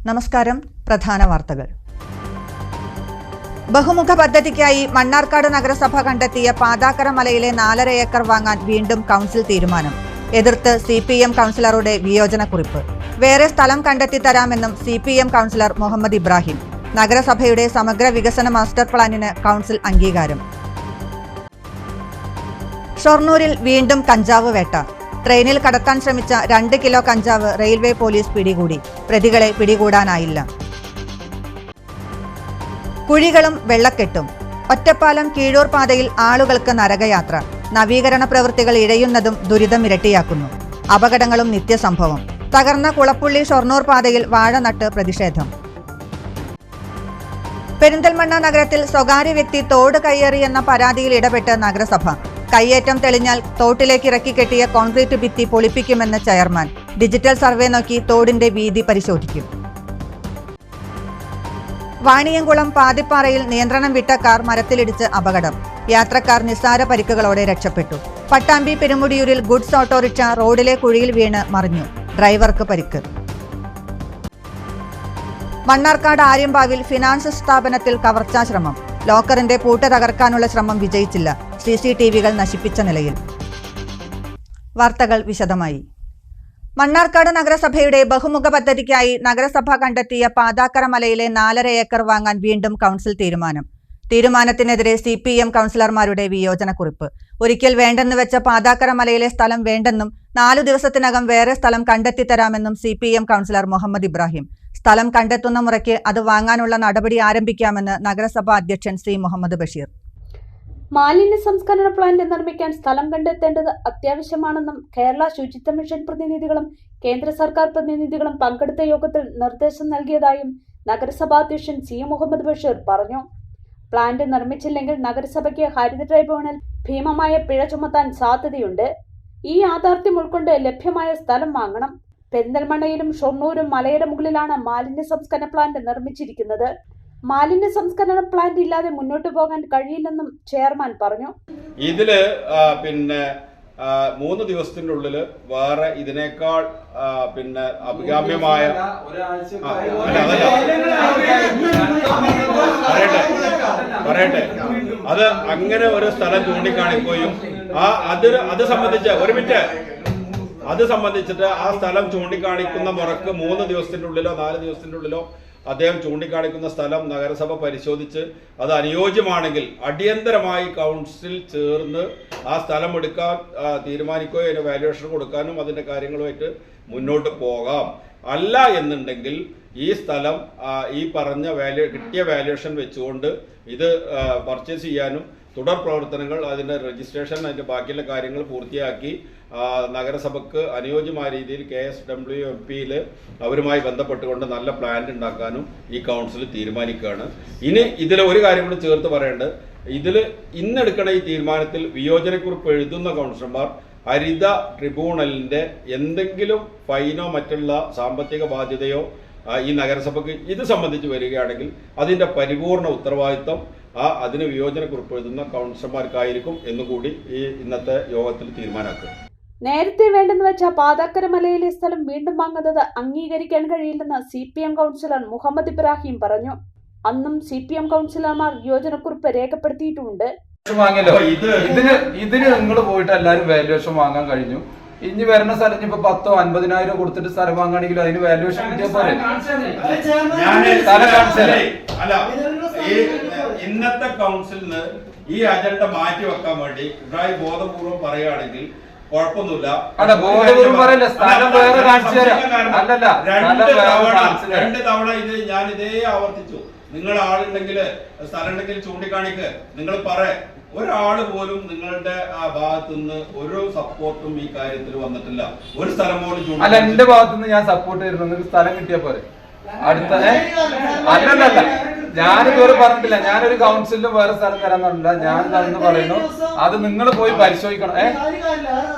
നമസ്കാരം. പ്രധാന വാർത്തകൾ. ബഹുമുഖ പദ്ധതിക്കായി മണ്ണാർക്കാട് നഗരസഭ കണ്ടെത്തിയ പാതാക്കര മലയിലെ 4.5 ഏക്കർ വാങ്ങാൻ വീണ്ടും കൗൺസിൽ തീരുമാനം. എതിർത്ത് CPM കൗൺസിലറുടെ വിയോജനക്കുറിപ്പ്. വേറെ സ്ഥലം കണ്ടെത്തി തരാമെന്നും CPM കൗൺസിലർ മുഹമ്മദ് ഇബ്രാഹിം. നഗരസഭയുടെ സമഗ്ര വികസന മാസ്റ്റർ പ്ലാനിന് കൗൺസിൽ അംഗീകാരം. ഷൊർണൂരിൽ വീണ്ടും കഞ്ചാവ് വേട്ട. ട്രെയിനിൽ കടത്താൻ ശ്രമിച്ച 2 കിലോ കഞ്ചാവ് റെയിൽവേ പോലീസ് പിടികൂടി. പ്രതികളെ പിടികൂടാനായില്ല. കുഴികളും വെള്ളക്കെട്ടും. ഒറ്റപ്പാലം കീഴൂർ പാതയിൽ ആളുകൾക്ക് നരകയാത്ര. നവീകരണ പ്രവൃത്തികൾ ഇഴയുന്നതും ദുരിതം ഇരട്ടിയാക്കുന്നു. അപകടങ്ങളും നിത്യസംഭവം. തകർന്ന കുളപ്പുള്ളി ഷൊർണൂർ പാതയിൽ വാഴ നട്ട് പ്രതിഷേധം. പെരിന്തൽമണ്ണ നഗരത്തിൽ സ്വകാര്യ വ്യക്തി തോട് കയ്യേറിയെന്ന പരാതിയിൽ ഇടപെട്ട് നഗരസഭ. കയ്യേറ്റം തെളിഞ്ഞാൽ തോട്ടിലേക്ക് ഇറക്കി കെട്ടിയ കോൺക്രീറ്റ് ഭിത്തി പൊളിപ്പിക്കുമെന്ന് ചെയർമാൻ. ഡിജിറ്റൽ സർവേ നോക്കി തോടിന്റെ വീതി പരിശോധിക്കും. വാണിയംകുളം പാതിപ്പാറയിൽ നിയന്ത്രണം വിട്ട കാർ മരത്തിലിടിച്ച് അപകടം. യാത്രക്കാർ നിസ്സാര പരിക്കുകളോടെ രക്ഷപ്പെട്ടു. പട്ടാമ്പി പെരുമുടിയൂരിൽ ഗുഡ്സ് ഓട്ടോറിക്ഷ റോഡിലെ കുഴിയിൽ വീണ് മറിഞ്ഞു. ഡ്രൈവർക്ക് പരിക്ക്. മണ്ണാർക്കാട് ആര്യമ്പാവിൽ ഫിനാൻസ് സ്ഥാപനത്തിൽ കവർച്ചാ ശ്രമം. ലോക്കറിന്റെ പൂട്ട് തകർക്കാനുള്ള ശ്രമം വിജയിച്ചില്ല. CCTVകൾ നശിപ്പിച്ച നിലയിൽ. വാർത്തകൾ വിശദമായി. മണ്ണാർക്കാട് നഗരസഭയുടെ ബഹുമുഖ പദ്ധതിക്കായി നഗരസഭ കണ്ടെത്തിയ പാതാക്കര മലയിലെ 4.5 ഏക്കർ വാങ്ങാൻ വീണ്ടും കൗൺസിൽ തീരുമാനം. തീരുമാനത്തിനെതിരെ CPM കൗൺസിലർമാരുടെ വിയോജനക്കുറിപ്പ്. ഒരിക്കൽ വേണ്ടെന്ന് വെച്ച പാതാക്കര മലയിലെ സ്ഥലം വേണ്ടെന്നും 4 ദിവസത്തിനകം വേറെ സ്ഥലം കണ്ടെത്തിത്തരാമെന്നും CPM കൗൺസിലർ മുഹമ്മദ് ഇബ്രാഹിം. സ്ഥലം കണ്ടെത്തുന്ന മുറയ്ക്ക് അത് വാങ്ങാനുള്ള നടപടി ആരംഭിക്കാമെന്ന് നഗരസഭാ അധ്യക്ഷൻ C. മുഹമ്മദ് ബഷീർ. മാലിന്യ സംസ്കരണ പ്ലാന്റ് നിർമ്മിക്കാൻ സ്ഥലം കണ്ടെത്തേണ്ടത് അത്യാവശ്യമാണെന്നും കേരള ശുചിത്വ മിഷൻ പ്രതിനിധികളും കേന്ദ്ര സർക്കാർ പ്രതിനിധികളും പങ്കെടുത്ത യോഗത്തിൽ നിർദ്ദേശം നൽകിയതായും നഗരസഭാ അധ്യക്ഷൻ C. മുഹമ്മദ് ബഷീർ പറഞ്ഞു. പ്ലാന്റ് നിർമ്മിച്ചില്ലെങ്കിൽ നഗരസഭയ്ക്ക് ഹരിത ട്രൈബ്യൂണൽ ഭീമമായ പിഴ ചുമത്താൻ സാധ്യതയുണ്ട്. ഈ യാഥാർത്ഥ്യം ഉൾക്കൊണ്ട് ലഭ്യമായ സ്ഥലം വാങ്ങണം. പെരിന്തൽമണ്ണയിലും ഷൊർണൂരും മലയുടെ മുകളിലാണ് മാലിന്യ സംസ്കരണ പ്ലാന്റ് നിർമ്മിച്ചിരിക്കുന്നത്. മാലിന്യ സംസ്കരണ പ്ലാന്റ് ഇല്ലാതെ മുന്നോട്ട് പോകാൻ കഴിയില്ലെന്നും ചെയർമാൻ പറഞ്ഞു. ഇതില് 3 ദിവസത്തിന്റെ ഉള്ളില് വേറെ ഇതിനേക്കാൾ അഭികാമ്യമായ പറയട്ടെ അത് അങ്ങനെ ഒരു സ്ഥലം ചൂണ്ടിക്കാണിക്കുകയും അത് സംബന്ധിച്ച് ഒരു മിനിറ്റ് അത് സംബന്ധിച്ചിട്ട് ആ സ്ഥലം ചൂണ്ടിക്കാണിക്കുന്ന മുറക്ക് 3 ദിവസത്തിന്റെ ഉള്ളിലോ 4 ദിവസത്തിന്റെ ഉള്ളിലോ അദ്ദേഹം ചൂണ്ടിക്കാണിക്കുന്ന സ്ഥലം നഗരസഭ പരിശോധിച്ച് അത് അനുയോജ്യമാണെങ്കിൽ അടിയന്തരമായി കൗൺസിൽ ചേർന്ന് ആ സ്ഥലം എടുക്കാൻ തീരുമാനിക്കുകയോ അതിന് വാല്യുവേഷൻ കൊടുക്കാനും അതിന്റെ കാര്യങ്ങളുമായിട്ട് മുന്നോട്ട് പോകാം. അല്ല എന്നുണ്ടെങ്കിൽ ഈ സ്ഥലം ഈ പറഞ്ഞ കിട്ടിയ വാല്യുവേഷൻ വെച്ചുകൊണ്ട് ഇത് പർച്ചേസ് ചെയ്യാനും തുടർ പ്രവർത്തനങ്ങൾ അതിൻ്റെ രജിസ്ട്രേഷൻ അതിൻ്റെ ബാക്കിയുള്ള കാര്യങ്ങൾ പൂർത്തിയാക്കി നഗരസഭയ്ക്ക് അനുയോജ്യമായ രീതിയിൽ KSWMPയിൽ അവരുമായി ബന്ധപ്പെട്ടുകൊണ്ട് നല്ല പ്ലാന്റ് ഉണ്ടാക്കാനും ഈ കൗൺസിൽ തീരുമാനിക്കുകയാണ്. ഇനി ഇതിൽ ഒരു കാര്യം കൂടി ചേർത്ത് പറയേണ്ടത്, ഇതിൽ ഇന്നെടുക്കണ ഈ തീരുമാനത്തിൽ വിയോജനക്കുറിപ്പ് എഴുതുന്ന കൗൺസിലർമാർ ഹരിത ട്രിബ്യൂണലിൻ്റെ എന്തെങ്കിലും ഫൈനോ മറ്റുള്ള സാമ്പത്തിക ബാധ്യതയോ ഈ നഗരസഭയ്ക്ക് ഇത് സംബന്ധിച്ച് വരികയാണെങ്കിൽ അതിൻ്റെ പരിപൂർണ ഉത്തരവാദിത്വം അതിന് വിയോജനക്കുറിപ്പ് എഴുതുന്ന കൗൺസിലർമാർക്കായിരിക്കും എന്നുകൂടി ഈ ഇന്നത്തെ യോഗത്തിൽ തീരുമാനമാക്കുക. നേരത്തെ വേണ്ടെന്ന് വെച്ച പാതാക്കര മലയിലെ സ്ഥലം വീണ്ടും വാങ്ങുന്നത് അംഗീകരിക്കാൻ കഴിയില്ലെന്ന് CPM കൗൺസിലർ മുഹമ്മദ് ഇബ്രാഹിം പറഞ്ഞു. അന്നും CPM കൗൺസിലർമാർ വിയോജനക്കുറിപ്പ് രേഖപ്പെടുത്തിയിട്ടുമുണ്ട്. ഇതിന് നിങ്ങൾ പോയിട്ട് എല്ലാവരും വാല്യുവേഷൻ വാങ്ങാൻ കഴിഞ്ഞു. ഇനി വരുന്ന സ്ഥലം ഇപ്പൊ 10,000-50,000 കൊടുത്തിട്ട് സ്ഥലം വാങ്ങുകയാണെങ്കിൽ അതിന് വാല്യുവേഷൻ കിട്ടിയാൽ പോലെ ഇന്നത്തെ കൗൺസിലിന് ഈ അജണ്ട മാറ്റി വെക്കാൻ വേണ്ടി ഇബ്രാഹിം ബോധപൂർവം പറയുകയാണെങ്കിൽ കുഴപ്പമൊന്നുമില്ല. രണ്ട് തവണ ഇത് ഞാൻ ഇതേ ആവർത്തിച്ചു. നിങ്ങൾ ആളുണ്ടെങ്കിൽ സ്ഥലം ഉണ്ടെങ്കിൽ ചൂണ്ടിക്കാണിക്ക്, നിങ്ങൾ ഒരാള് പോലും നിങ്ങളുടെ ഭാഗത്തു നിന്ന് ഒരു സപ്പോർട്ടും ഈ കാര്യത്തിൽ വന്നിട്ടില്ല. ഒരു സ്ഥലം പോലും അല്ല, എന്റെ ഭാഗത്തു നിന്ന് ഞാൻ സപ്പോർട്ട് തരുന്നു. നിങ്ങൾക്ക് സ്ഥലം കിട്ടിയാ പോലെ അടുത്ത അല്ലല്ല, ഞാനിതുവരെ പറഞ്ഞിട്ടില്ല. ഞാനൊരു കൗൺസിലിലും വേറെ സ്ഥലം തരാന്നില്ല. ഞാൻ തന്നു പറയുന്നു, അത് നിങ്ങൾ പോയി പരിശോധിക്കണം.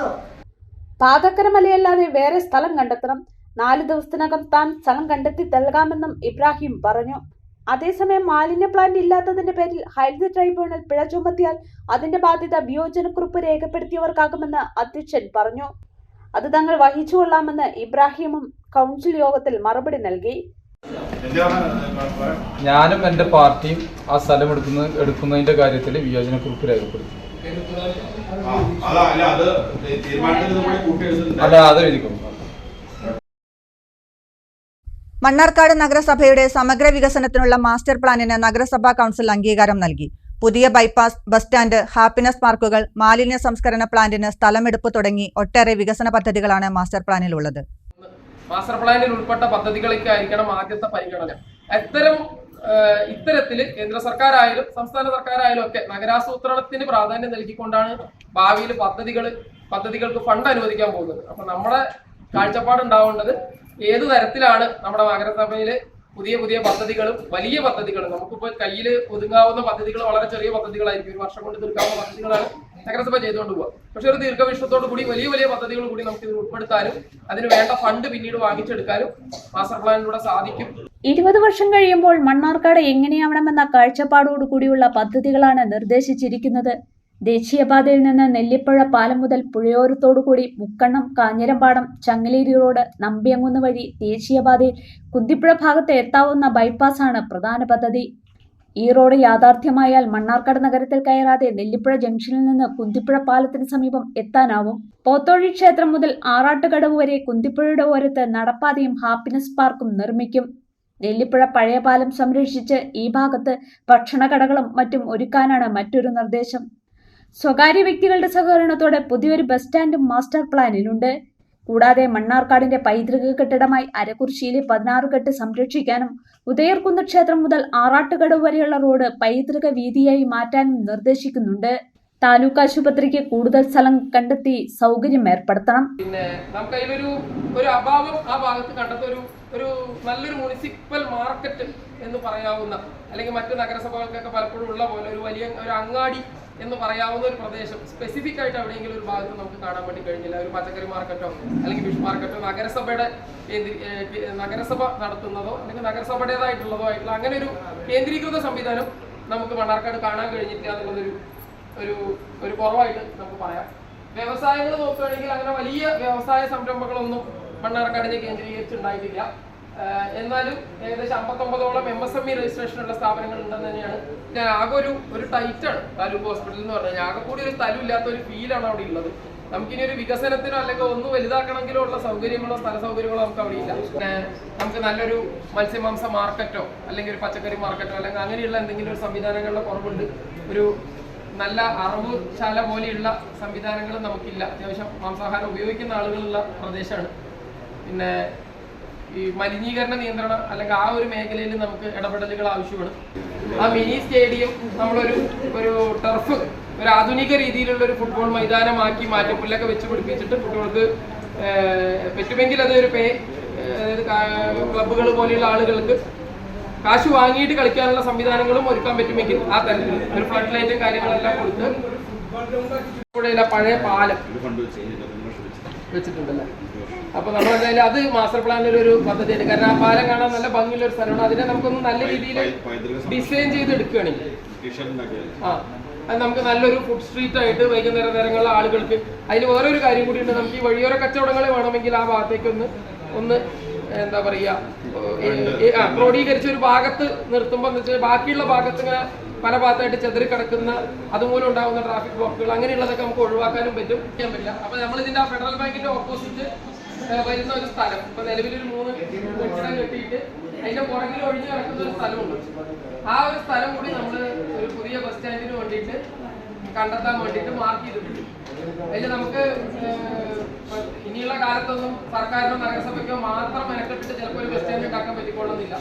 പാതാക്കര മലയല്ലാതെ വേറെ സ്ഥലം കണ്ടെത്തണം. 4 ദിവസത്തിനകം താൻ സ്ഥലം കണ്ടെത്തി നൽകാമെന്നും ഇബ്രാഹിം പറഞ്ഞു. അതേസമയം മാലിന്യ പ്ലാന്റ് ഇല്ലാത്തതിന്റെ പേരിൽ ഹരിത ട്രൈബ്യൂണൽ പിഴ ചുമത്തിയാൽ അതിന്റെ ബാധ്യത വിയോജനക്കുറിപ്പ് രേഖപ്പെടുത്തിയവർക്കാകുമെന്ന് അധ്യക്ഷൻ പറഞ്ഞു. അത് തങ്ങൾ വഹിച്ചുകൊള്ളാമെന്ന് ഇബ്രാഹിമും കൗൺസിൽ യോഗത്തിൽ മറുപടി നൽകി. ഞാനും എൻ്റെ പാർട്ടിയും ആ സ്ഥലം എടുക്കുന്നതിന്റെ കാര്യത്തിൽ വിയോജനക്കുറിപ്പ് രേഖപ്പെടുത്തി. അല്ല, അത് എഴുതിക്കും. മണ്ണാർക്കാട് നഗരസഭയുടെ സമഗ്ര വികസനത്തിനുള്ള മാസ്റ്റർ പ്ലാനിന് നഗരസഭാ കൗൺസിൽ അംഗീകാരം നൽകി. പുതിയ ബൈപ്പാസ്, ബസ് സ്റ്റാൻഡ്, ഹാപ്പിനെസ് പാർക്കുകൾ, മാലിന്യ സംസ്കരണ പ്ലാന്റിന് സ്ഥലമെടുപ്പ് തുടങ്ങി ഒട്ടേറെ വികസന പദ്ധതികളാണ് മാസ്റ്റർ പ്ലാനിലുള്ളത്. മാസ്റ്റർ പ്ലാനിൽ ഉൾപ്പെട്ട പദ്ധതികൾക്കായിരിക്കണം ആദ്യത്തെ പരിഗണന. ഇത്തരത്തില് കേന്ദ്ര സർക്കാരായാലും സംസ്ഥാന സർക്കാരായാലും ഒക്കെ നഗരാസൂത്രണത്തിന് പ്രാധാന്യം നൽകിക്കൊണ്ടാണ് ഭാവിയിൽ പദ്ധതികൾക്ക് ഫണ്ട് അനുവദിക്കാൻ പോകുന്നത്. അപ്പൊ നമ്മുടെ കാഴ്ചപ്പാടുണ്ടാവേണ്ടത് ഏത് തരത്തിലാണ് നമ്മുടെ നഗരസഭയില് പുതിയ പദ്ധതികളും വലിയ പദ്ധതികളും, നമുക്കിപ്പോൾ കയ്യിൽ ഒതുങ്ങാവുന്ന പദ്ധതികൾ വളരെ ചെറിയ പദ്ധതികളായിരിക്കും, ഒരു വർഷം കൊണ്ട് തീർക്കാവുന്ന പദ്ധതികളാണ് നഗരസഭ ചെയ്തുകൊണ്ട് പോകുക. പക്ഷെ ഒരു ദീർഘവീക്ഷണത്തോടു കൂടി വലിയ പദ്ധതികൾ കൂടി നമുക്ക് ഇത് ഉൾപ്പെടുത്താനും അതിന് വേണ്ട ഫണ്ട് പിന്നീട് വാങ്ങിച്ചെടുക്കാനും മാസ്റ്റർ പ്ലാനിലൂടെ സാധിക്കും. 20 വർഷം കഴിയുമ്പോൾ മണ്ണാർക്കാട് എങ്ങനെയാവണമെന്ന കാഴ്ചപ്പാടോടുകൂടിയുള്ള പദ്ധതികളാണ് നിർദ്ദേശിച്ചിരിക്കുന്നത്. ദേശീയപാതയിൽ നിന്ന് നെല്ലിപ്പുഴ പാലം മുതൽ പുഴയോരത്തോടുകൂടി മുക്കണ്ണം, കാഞ്ഞിരമ്പാടം, ചങ്ങലേരി റോഡ്, നമ്പിയങ്കുന്ന് വഴി ദേശീയപാതയിൽ കുന്തിപ്പുഴ ഭാഗത്ത് എത്താവുന്ന ബൈപ്പാസാണ് പ്രധാന പദ്ധതി. ഈ റോഡ് യാഥാർത്ഥ്യമായാൽ മണ്ണാർക്കാട് നഗരത്തിൽ കയറാതെ നെല്ലിപ്പുഴ ജംഗ്ഷനിൽ നിന്ന് കുന്തിപ്പുഴ പാലത്തിന് സമീപം എത്താനാവും. പോത്തോഴി ക്ഷേത്രം മുതൽ ആറാട്ടുകടവ് വരെ കുന്തിപ്പുഴയുടെ ഓരത്ത് നടപ്പാതയും ഹാപ്പിനെസ് പാർക്കും നിർമ്മിക്കും. നെല്ലിപ്പുഴ പഴയ പാലം സംരക്ഷിച്ച് ഈ ഭാഗത്ത് ഭക്ഷണക്കടകളും മറ്റും ഒരുക്കാനാണ് മറ്റൊരു നിർദ്ദേശം. സ്വകാര്യ വ്യക്തികളുടെ സഹകരണത്തോടെ പുതിയൊരു ബസ് സ്റ്റാൻഡും മാസ്റ്റർ പ്ലാനിലുണ്ട്. കൂടാതെ മണ്ണാർക്കാടിന്റെ പൈതൃക കെട്ടിടമായി അരക്കുറിശ്ശിയിലെ 16 കെട്ട് സംരക്ഷിക്കാനും ഉദയർകുന്ന് ക്ഷേത്രം മുതൽ ആറാട്ടുകടവ് വരെയുള്ള റോഡ് പൈതൃക വീതിയായി മാറ്റാനും നിർദ്ദേശിക്കുന്നുണ്ട്. താലൂക്ക് ആശുപത്രിക്ക് കൂടുതൽ സ്ഥലം കണ്ടെത്തി സൗകര്യം ഏർപ്പെടുത്തണം. പിന്നെ നമുക്ക് അതിലൊരു അഭാവം ആ ഭാഗത്ത് കണ്ടെത്ത ഒരു നല്ലൊരു മുനിസിപ്പൽ മാർക്കറ്റ് എന്ന് പറയാവുന്ന, അല്ലെങ്കിൽ മറ്റു നഗരസഭകൾക്കൊക്കെ പലപ്പോഴും ഉള്ള പോലെ ഒരു അങ്ങാടി എന്ന് പറയാവുന്ന ഒരു പ്രദേശം സ്പെസിഫിക് ആയിട്ട് എവിടെയെങ്കിലും ഒരു ഭാഗത്ത് നമുക്ക് കാണാൻ വേണ്ടി കഴിഞ്ഞില്ല. ഒരു പച്ചക്കറി മാർക്കറ്റോ അല്ലെങ്കിൽ ഫിഷ് മാർക്കറ്റോ നഗരസഭ നടത്തുന്നതോ അല്ലെങ്കിൽ നഗരസഭയുടേതായിട്ടുള്ളതോ ആയിട്ടുള്ള അങ്ങനെ ഒരു കേന്ദ്രീകൃത സംവിധാനം നമുക്ക് മണ്ണാർക്കാട് കാണാൻ കഴിഞ്ഞിട്ടില്ല എന്നുള്ളതൊരു ഒരു കുറവായിട്ട് നമുക്ക് പറയാം. വ്യവസായങ്ങൾ നോക്കുകയാണെങ്കിൽ അങ്ങനെ വലിയ വ്യവസായ സംരംഭങ്ങളൊന്നും മണ്ണാർക്കാടിനെ കേന്ദ്രീകരിച്ചുണ്ടായിട്ടില്ല. എന്നാലും ഏകദേശം 59ഓളം MSME രജിസ്ട്രേഷനുള്ള സ്ഥാപനങ്ങൾ ഉണ്ടെന്ന് തന്നെയാണ്. ആകെ ഒരു ടൈറ്റാണ് താലൂക്ക് ഹോസ്പിറ്റൽ എന്ന് പറഞ്ഞാൽ. ആകെ കൂടി ഒരു സ്ഥലമില്ലാത്ത ഒരു ഫീലാണ് അവിടെ ഉള്ളത്. നമുക്കിനി ഒരു വികസനത്തിനോ അല്ലെങ്കിൽ ഒന്ന് വലുതാക്കണമെങ്കിലോ ഉള്ള സൗകര്യങ്ങളോ സ്ഥല സൗകര്യങ്ങളോ നമുക്ക് അവിടെ ഇല്ല. നമുക്ക് നല്ലൊരു മത്സ്യമാംസ മാർക്കറ്റോ അല്ലെങ്കിൽ ഒരു പച്ചക്കറി മാർക്കറ്റോ അല്ലെങ്കിൽ അങ്ങനെയുള്ള എന്തെങ്കിലും ഒരു സംവിധാനങ്ങളുടെ കുറവുണ്ട്. ഒരു നല്ല അറവുശാല പോലെയുള്ള സംവിധാനങ്ങളും നമുക്കില്ല. അത്യാവശ്യം മാംസാഹാരം ഉപയോഗിക്കുന്ന ആളുകളുള്ള പ്രദേശമാണ്. പിന്നെ ഈ മലിനീകരണ നിയന്ത്രണം അല്ലെങ്കിൽ ആ ഒരു മേഖലയിൽ നമുക്ക് ഇടപെടലുകൾ ആവശ്യമാണ്. ആ മിനി സ്റ്റേഡിയം നമ്മളൊരു ടർഫ്, ഒരു ആധുനിക രീതിയിലുള്ള ഒരു ഫുട്ബോൾ മൈതാനമാക്കി മാറ്റി പുല്ലൊക്കെ വെച്ച് പിടിപ്പിച്ചിട്ട് കുട്ടികൾക്ക് പറ്റുമെങ്കിൽ അതൊരു ക്ലബ്ബുകൾ പോലെയുള്ള ആളുകൾക്ക് കാശ് വാങ്ങിയിട്ട് കളിക്കാനുള്ള സംവിധാനങ്ങളും ഒരുക്കാൻ പറ്റുമെങ്കിൽ ആ തരത്തിൽ ഒരു ഫ്ലഡ് ലൈറ്റും കാര്യങ്ങളെല്ലാം കൊടുത്ത് പുഴയിലെ പഴയ പാലം വെച്ചിട്ടുണ്ടല്ലോ. അപ്പൊ നമ്മൾ എന്തായാലും അത് മാസ്റ്റർ പ്ലാനിൽ ഒരു പദ്ധതിയാണ്. കാരണം ആ പാലം കാണാൻ നല്ല ഭംഗിയുള്ള ഒരു സ്ഥലമാണ്. അതിനെ നമുക്കൊന്ന് നല്ല രീതിയിൽ ഡിസൈൻ ചെയ്ത് എടുക്കുകയാണെങ്കിൽ അത് നമുക്ക് നല്ലൊരു ഫുഡ് സ്ട്രീറ്റ് ആയിട്ട് വൈകുന്നേരങ്ങളിൽ ആളുകൾക്ക്. അതിന് വേറൊരു കാര്യം കൂടിയുണ്ട്. നമുക്ക് ഈ വഴിയോര കച്ചവടങ്ങൾ വേണമെങ്കിൽ ആ ഭാഗത്തേക്ക് ഒന്ന് എന്താ പറയുക ക്രോഡീകരിച്ച ഒരു ഭാഗത്ത് നിർത്തുമ്പോൾ എന്ന് വെച്ചാൽ ബാക്കിയുള്ള ഭാഗത്ത് ഇങ്ങനെ പല ഭാഗത്തായിട്ട് ചെതറി കിടക്കുന്ന അതുമൂലം ഉണ്ടാകുന്ന ട്രാഫിക് ബ്ലോക്കുകൾ അങ്ങനെയുള്ളതൊക്കെ നമുക്ക് ഒഴിവാക്കാനും ചെയ്യാൻ പറ്റില്ല. അപ്പൊ നമ്മളിതിന്റെ ഫെഡറൽ ബാങ്കിന്റെ ഓപ്പോസിറ്റ് വരുന്ന ഒരു സ്ഥലം ഇപ്പൊ നിലവിലൊരു 3 കെട്ടിടം കെട്ടിയിട്ട് അതിന്റെ പുറകിൽ ഒഴിഞ്ഞു കിടക്കുന്ന ഒരു സ്ഥലമുണ്ട്. ആ ഒരു സ്ഥലം കൂടി നമ്മൾ ഒരു പുതിയ ബസ് സ്റ്റാൻഡിന് വേണ്ടിയിട്ട് കണ്ടെത്താൻ വേണ്ടിയിട്ട് മാർക്ക് ചെയ്തിട്ടുണ്ട്. അതിൽ നമുക്ക് ഇനിയുള്ള കാലത്തൊന്നും സർക്കാരിനോ നഗരസഭയ്ക്കോ മാത്രം മെനക്കെട്ടിട്ട് ചിലപ്പോൾ ഒരു ബസ് സ്റ്റാൻഡ് ഉണ്ടാക്കാൻ പറ്റിക്കൊള്ളുന്നില്ല.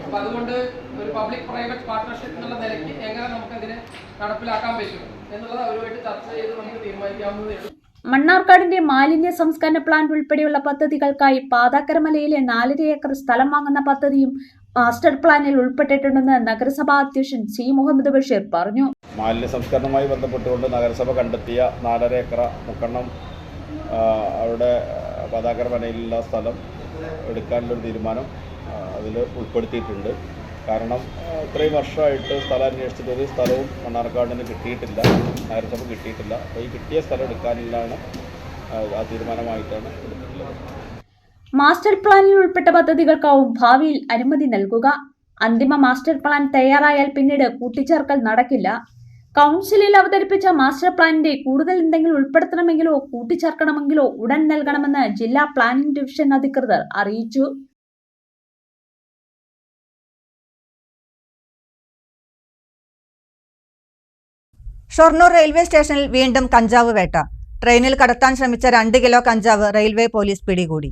അപ്പൊ അതുകൊണ്ട് ഒരു പബ്ലിക് പ്രൈവറ്റ് പാർട്ട്ണർഷിപ്പ് എന്നുള്ള നിലയ്ക്ക് എങ്ങനെ നമുക്കതിനെ നടപ്പിലാക്കാൻ പറ്റും എന്നുള്ളത് അവരുമായിട്ട് ചർച്ച ചെയ്ത് നമുക്ക് തീരുമാനിക്കാവുന്നതേ ഉള്ളൂ. മണ്ണാർക്കാടിന്റെ മാലിന്യ സംസ്കരണ പ്ലാന്റ് ഉൾപ്പെടെയുള്ള പദ്ധതികൾക്കായി പാതാക്കരമലയിലെ 4.5 ഏക്കർ സ്ഥലം വാങ്ങുന്ന പദ്ധതിയും മാസ്റ്റർ പ്ലാനിൽ ഉൾപ്പെട്ടിട്ടുണ്ടെന്ന് നഗരസഭാ അധ്യക്ഷൻ സി മുഹമ്മദ് ബഷീർ പറഞ്ഞു. മാലിന്യ സംസ്കരണവുമായി ബന്ധപ്പെട്ടുകൊണ്ട് നഗരസഭ കണ്ടെത്തിയ 4.5 ഏക്കർ മുക്കണ്ണം അവിടെ പാതാക്കരമലയിലുള്ള സ്ഥലം എടുക്കാനുള്ളൊരു തീരുമാനം അതിൽ ഉൾപ്പെടുത്തിയിട്ടുണ്ട്. കാരണം ഇത്രയും വർഷമായിട്ട് സ്ഥലം അന്വേഷിച്ചിട്ട് ഒരു സ്ഥലവും മണ്ണാർക്കാടിന് കിട്ടിയിട്ടില്ല, നഗരസഭ കിട്ടിയിട്ടില്ല. അപ്പോൾ ഈ കിട്ടിയ സ്ഥലം എടുക്കാനില്ലാണ് ആ തീരുമാനമായിട്ടാണ് എടുത്തിട്ടുള്ളത്. മാസ്റ്റർ പ്ലാനിൽ ഉൾപ്പെട്ട പദ്ധതികൾക്കാവും ഭാവിയിൽ അനുമതി നൽകുക. അന്തിമ മാസ്റ്റർ പ്ലാൻ തയ്യാറായാൽ പിന്നീട് കൂട്ടിച്ചേർക്കൽ നടക്കില്ല. കൗൺസിലിൽ അവതരിപ്പിച്ച മാസ്റ്റർ പ്ലാനിന്റെ കൂടുതൽ എന്തെങ്കിലും ഉൾപ്പെടുത്തണമെങ്കിലോ കൂട്ടിച്ചേർക്കണമെങ്കിലോ ഉടൻ നൽകണമെന്ന് ജില്ലാ പ്ലാനിംഗ് ഡിവിഷൻ അധികൃതർ അറിയിച്ചു. ഷൊർണൂർ റെയിൽവേ സ്റ്റേഷനിൽ വീണ്ടും കഞ്ചാവ് വേട്ട. ട്രെയിനിൽ കടത്താൻ ശ്രമിച്ച 2 കിലോ കഞ്ചാവ് റെയിൽവേ പോലീസ് പിടികൂടി.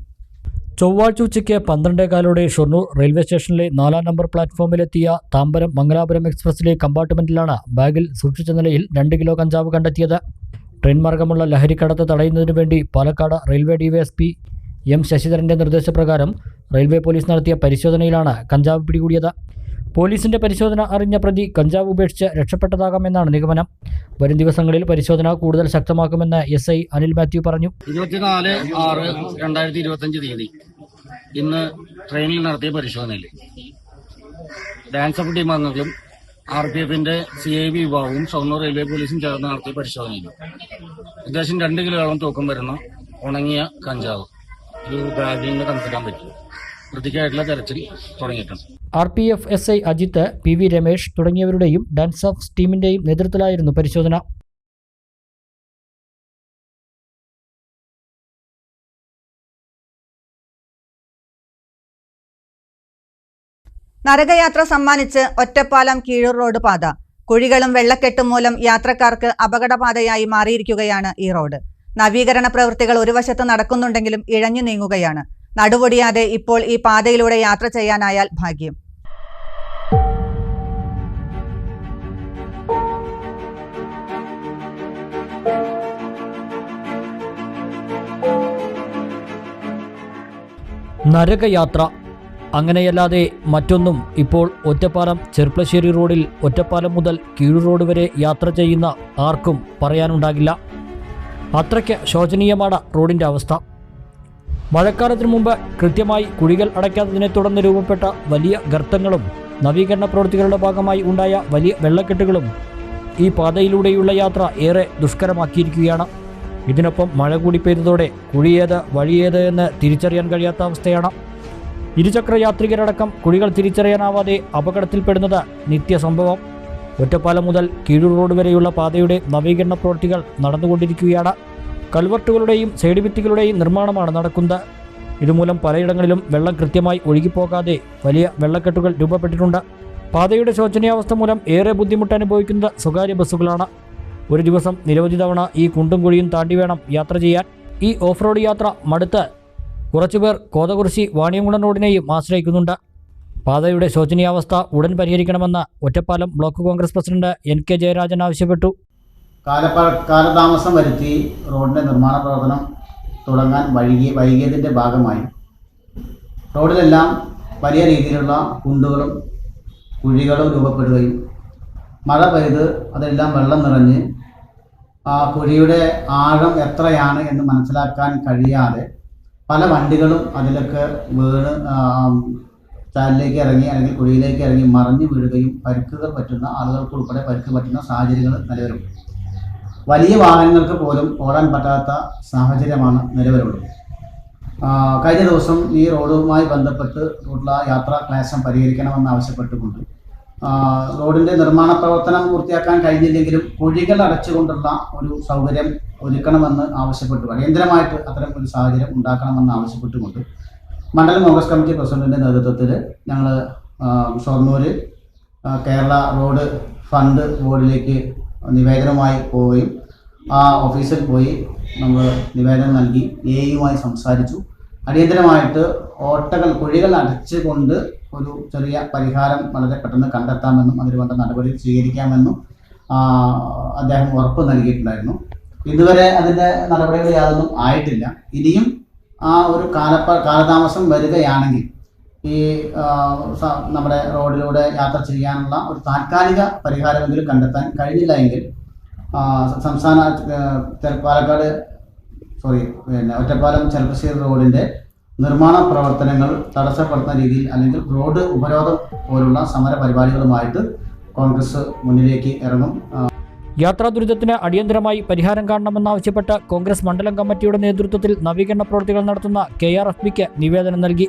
ചൊവ്വാഴ്ച ഉച്ചയ്ക്ക് 12:15 ഷൊർണൂർ റെയിൽവേ സ്റ്റേഷനിലെ 4-ാം നമ്പർ പ്ലാറ്റ്ഫോമിലെത്തിയ താമ്പരം മംഗലാപുരം എക്സ്പ്രസിലെ കമ്പാർട്ട്മെന്റിലാണ് ബാഗിൽ സൂക്ഷിച്ച നിലയിൽ 2 കിലോ കഞ്ചാവ് കണ്ടെത്തിയത്. ട്രെയിൻ മാർഗമുള്ള ലഹരിക്കടത്ത് തടയുന്നതിനു വേണ്ടി പാലക്കാട് റെയിൽവേ ഡിവൈഎസ്പി എം ശശിധരന്റെ നിർദ്ദേശപ്രകാരം റെയിൽവേ പോലീസ് നടത്തിയ പരിശോധനയിലാണ് കഞ്ചാവ് പിടികൂടിയത്. പോലീസിന്റെ പരിശോധന അറിഞ്ഞ പ്രതി കഞ്ചാവ് ഉപേക്ഷിച്ച് രക്ഷപ്പെട്ടതാകാമെന്നാണ് നിഗമനം. വരും ദിവസങ്ങളിൽ പരിശോധന കൂടുതൽ ശക്തമാക്കുമെന്ന് SI അനിൽ മാത്യു പറഞ്ഞു. 24/6/2025 തീയതി ഇന്ന് ട്രെയിനിൽ നടത്തിയ പരിശോധനയിൽ ഡാൻസ് ഓഫ് ടീം അംഗങ്ങളും RPFന്റെ CIB വിഭാഗവും ഷൊർണൂർ റെയിൽവേ പോലീസും ചേർന്ന് നടത്തിയ പരിശോധനയിൽ ഏകദേശം 2 കിലോയോളം തൂക്കം വരുന്ന ഉണങ്ങിയ കഞ്ചാവ് ഒരു ബാഗിൽ നിന്ന് കണ്ടെത്താൻ പറ്റും. പ്രതിക്കായിട്ടുള്ള തെരച്ചിൽ തുടങ്ങിയിട്ടുണ്ട്. RPF SI Ajith, PV Ramesh തുടങ്ങിയവരുടെയും ഡാൻസ് ഓഫ് ടീമിന്റെയും നേതൃത്വത്തിലായിരുന്നു പരിശോധന. നരകയാത്ര സമ്മാനിച്ച് ഒറ്റപ്പാലം കീഴൂർ റോഡ് പാത. കുഴികളും വെള്ളക്കെട്ടും മൂലം യാത്രക്കാർക്ക് അപകടപാതയായി മാറിയിരിക്കുകയാണ് ഈ റോഡ്. നവീകരണ പ്രവൃത്തികൾ ഒരു വശത്ത് നടക്കുന്നുണ്ടെങ്കിലും ഇഴഞ്ഞു നീങ്ങുകയാണ്. നടുവൊടിയാതെ ഇപ്പോൾ ഈ പാതയിലൂടെ യാത്ര ചെയ്യാനായാൽ ഭാഗ്യം. നരകയാത്ര അങ്ങനെയല്ലാതെ മറ്റൊന്നും ഇപ്പോൾ ഒറ്റപ്പാലം ചെർപ്പളശ്ശേരി റോഡിൽ ഒറ്റപ്പാലം മുതൽ കീഴൂർ റോഡ് വരെ യാത്ര ചെയ്യുന്ന ആർക്കും പറയാനുണ്ടാകില്ല. അത്രയ്ക്ക് ശോചനീയമാണ് റോഡിൻ്റെ അവസ്ഥ. മഴക്കാലത്തിനു മുമ്പ് കൃത്യമായി കുഴികൾ അടയ്ക്കാത്തതിനെ തുടർന്ന് രൂപപ്പെട്ട വലിയ ഗർത്തങ്ങളും നവീകരണ പ്രവൃത്തികളുടെ ഭാഗമായി ഉണ്ടായ വലിയ വെള്ളക്കെട്ടുകളും ഈ പാതയിലൂടെയുള്ള യാത്ര ഏറെ ദുഷ്കരമാക്കിയിരിക്കുകയാണ്. ഇതിനൊപ്പം മഴ കൂടി പെയ്തതോടെ കുഴിയേത് വഴിയേത് എന്ന് തിരിച്ചറിയാൻ കഴിയാത്ത അവസ്ഥയാണ്. ഇരുചക്ര യാത്രികരടക്കം കുഴികൾ തിരിച്ചറിയാനാവാതെ അപകടത്തിൽപ്പെടുന്നത് നിത്യസംഭവം. ഒറ്റപ്പാലം മുതൽ കീഴൂർ റോഡ് വരെയുള്ള പാതയുടെ നവീകരണ പ്രവൃത്തികൾ നടന്നുകൊണ്ടിരിക്കുകയാണ്. കൽവർട്ടുകളുടെയും സൈഡ് ഭിത്തികളുടെയും നിർമ്മാണമാണ് നടക്കുന്നത്. ഇതുമൂലം പലയിടങ്ങളിലും വെള്ളം കൃത്യമായി ഒഴുകിപ്പോകാതെ വലിയ വെള്ളക്കെട്ടുകൾ രൂപപ്പെട്ടിട്ടുണ്ട്. പാതയുടെ ശോചനീയാവസ്ഥ മൂലം ഏറെ ബുദ്ധിമുട്ട് അനുഭവിക്കുന്നത് സ്വകാര്യ ബസ്സുകളാണ്. ഒരു ദിവസം നിരവധി തവണ ഈ കുണ്ടും കുഴിയും താണ്ടി വേണം യാത്ര ചെയ്യാൻ. ഈ ഓഫ് റോഡ് യാത്ര മടുത്ത് കുറച്ചുപേർ കോതകുറിശി വാണിയംകുളം റോഡിനെയും ആശ്രയിക്കുന്നുണ്ട്. പാതയുടെ ശോചനീയാവസ്ഥ ഉടൻ പരിഹരിക്കണമെന്ന് Ottapalam block Congress president NK Jayarajan ആവശ്യപ്പെട്ടു. കാലതാമസം വരുത്തി റോഡിൻ്റെ നിർമ്മാണ പ്രവർത്തനം തുടങ്ങാൻ വൈകിയതിൻ്റെ ഭാഗമായി റോഡിലെല്ലാം വലിയ രീതിയിലുള്ള കുണ്ടുകളും കുഴികളും രൂപപ്പെടുകയും മഴ പെയ്ത് അതെല്ലാം വെള്ളം നിറഞ്ഞ് ആ കുഴിയുടെ ആഴം എത്രയാണ് എന്ന് മനസ്സിലാക്കാൻ കഴിയാതെ പല വണ്ടികളും അതിലൊക്കെ വീണ് ചാലിലേക്ക് ഇറങ്ങി അല്ലെങ്കിൽ കുഴിയിലേക്ക് ഇറങ്ങി മറിഞ്ഞു വീഴുകയും പരിക്കുകൾ പറ്റുന്ന ആളുകൾക്ക് ഉൾപ്പെടെ പരിക്ക് പറ്റുന്ന സാഹചര്യങ്ങൾ നിലവിലുണ്ട്. വലിയ വാഹനങ്ങൾക്ക് പോലും ഓടാൻ പറ്റാത്ത സാഹചര്യമാണ് നിലവിലുള്ളത്. കഴിഞ്ഞ ദിവസം ഈ റോഡുമായി ബന്ധപ്പെട്ട് ഉള്ള യാത്രാ ക്ലേശം പരിഹരിക്കണമെന്ന് ആവശ്യപ്പെട്ടുകൊണ്ട് റോഡിൻ്റെ നിർമ്മാണ പ്രവർത്തനം പൂർത്തിയാക്കാൻ കഴിഞ്ഞില്ലെങ്കിലും കുഴികൾ അടച്ചുകൊണ്ടുള്ള ഒരു സൗകര്യം ഒരുക്കണമെന്ന് ആവശ്യപ്പെട്ടു, അടിയന്തരമായിട്ട് അത്തരം ഒരു സാഹചര്യം ഉണ്ടാക്കണമെന്ന് ആവശ്യപ്പെട്ടുകൊണ്ട് മണ്ഡലം കോൺഗ്രസ് കമ്മിറ്റി പ്രസിഡന്റിൻ്റെ നേതൃത്വത്തിൽ ഞങ്ങൾ ഷൊർണൂർ കേരള റോഡ് ഫണ്ട് ബോർഡിലേക്ക് നിവേദനവുമായി പോവുകയും ആ ഓഫീസിൽ പോയി നമ്മൾ നിവേദനം നൽകി AEയുമായി സംസാരിച്ചു. അടിയന്തരമായിട്ട് കുഴികൾ അടച്ചുകൊണ്ട് ഒരു ചെറിയ പരിഹാരം വളരെ പെട്ടെന്ന് കണ്ടെത്താമെന്നും അതിനുവേണ്ട നടപടി സ്വീകരിക്കാമെന്നും അദ്ദേഹം ഉറപ്പ് നൽകിയിട്ടുണ്ടായിരുന്നു. ഇതുവരെ അതിൻ്റെ നടപടികൾ യാതൊന്നും ആയിട്ടില്ല. ഇനിയും ആ ഒരു കാലതാമസം വരികയാണെങ്കിൽ ഈ നമ്മുടെ റോഡിലൂടെ യാത്ര ചെയ്യാനുള്ള ഒരു താൽക്കാലിക പരിഹാരമെങ്കിലും കണ്ടെത്താൻ കഴിഞ്ഞില്ല എങ്കിൽ ഒറ്റപ്പാലം ചെർപ്പളശ്ശേരി റോഡിൻ്റെ നിർമ്മാണ പ്രവർത്തനങ്ങൾ തടസ്സപ്പെടുത്തുന്ന രീതിയിൽ അല്ലെങ്കിൽ റോഡ് ഉപരോധം പോലുള്ള സമര പരിപാടികളുമായിട്ട് കോൺഗ്രസ് മുന്നിലേക്ക് ഇറങ്ങും. യാത്രാ ദുരിതത്തിന് അടിയന്തരമായി പരിഹാരം കാണണമെന്നാവശ്യപ്പെട്ട് കോൺഗ്രസ് മണ്ഡലം കമ്മിറ്റിയുടെ നേതൃത്വത്തിൽ നവീകരണ പ്രവൃത്തികൾ നടത്തുന്ന KRFBക്ക് നിവേദനം നൽകി.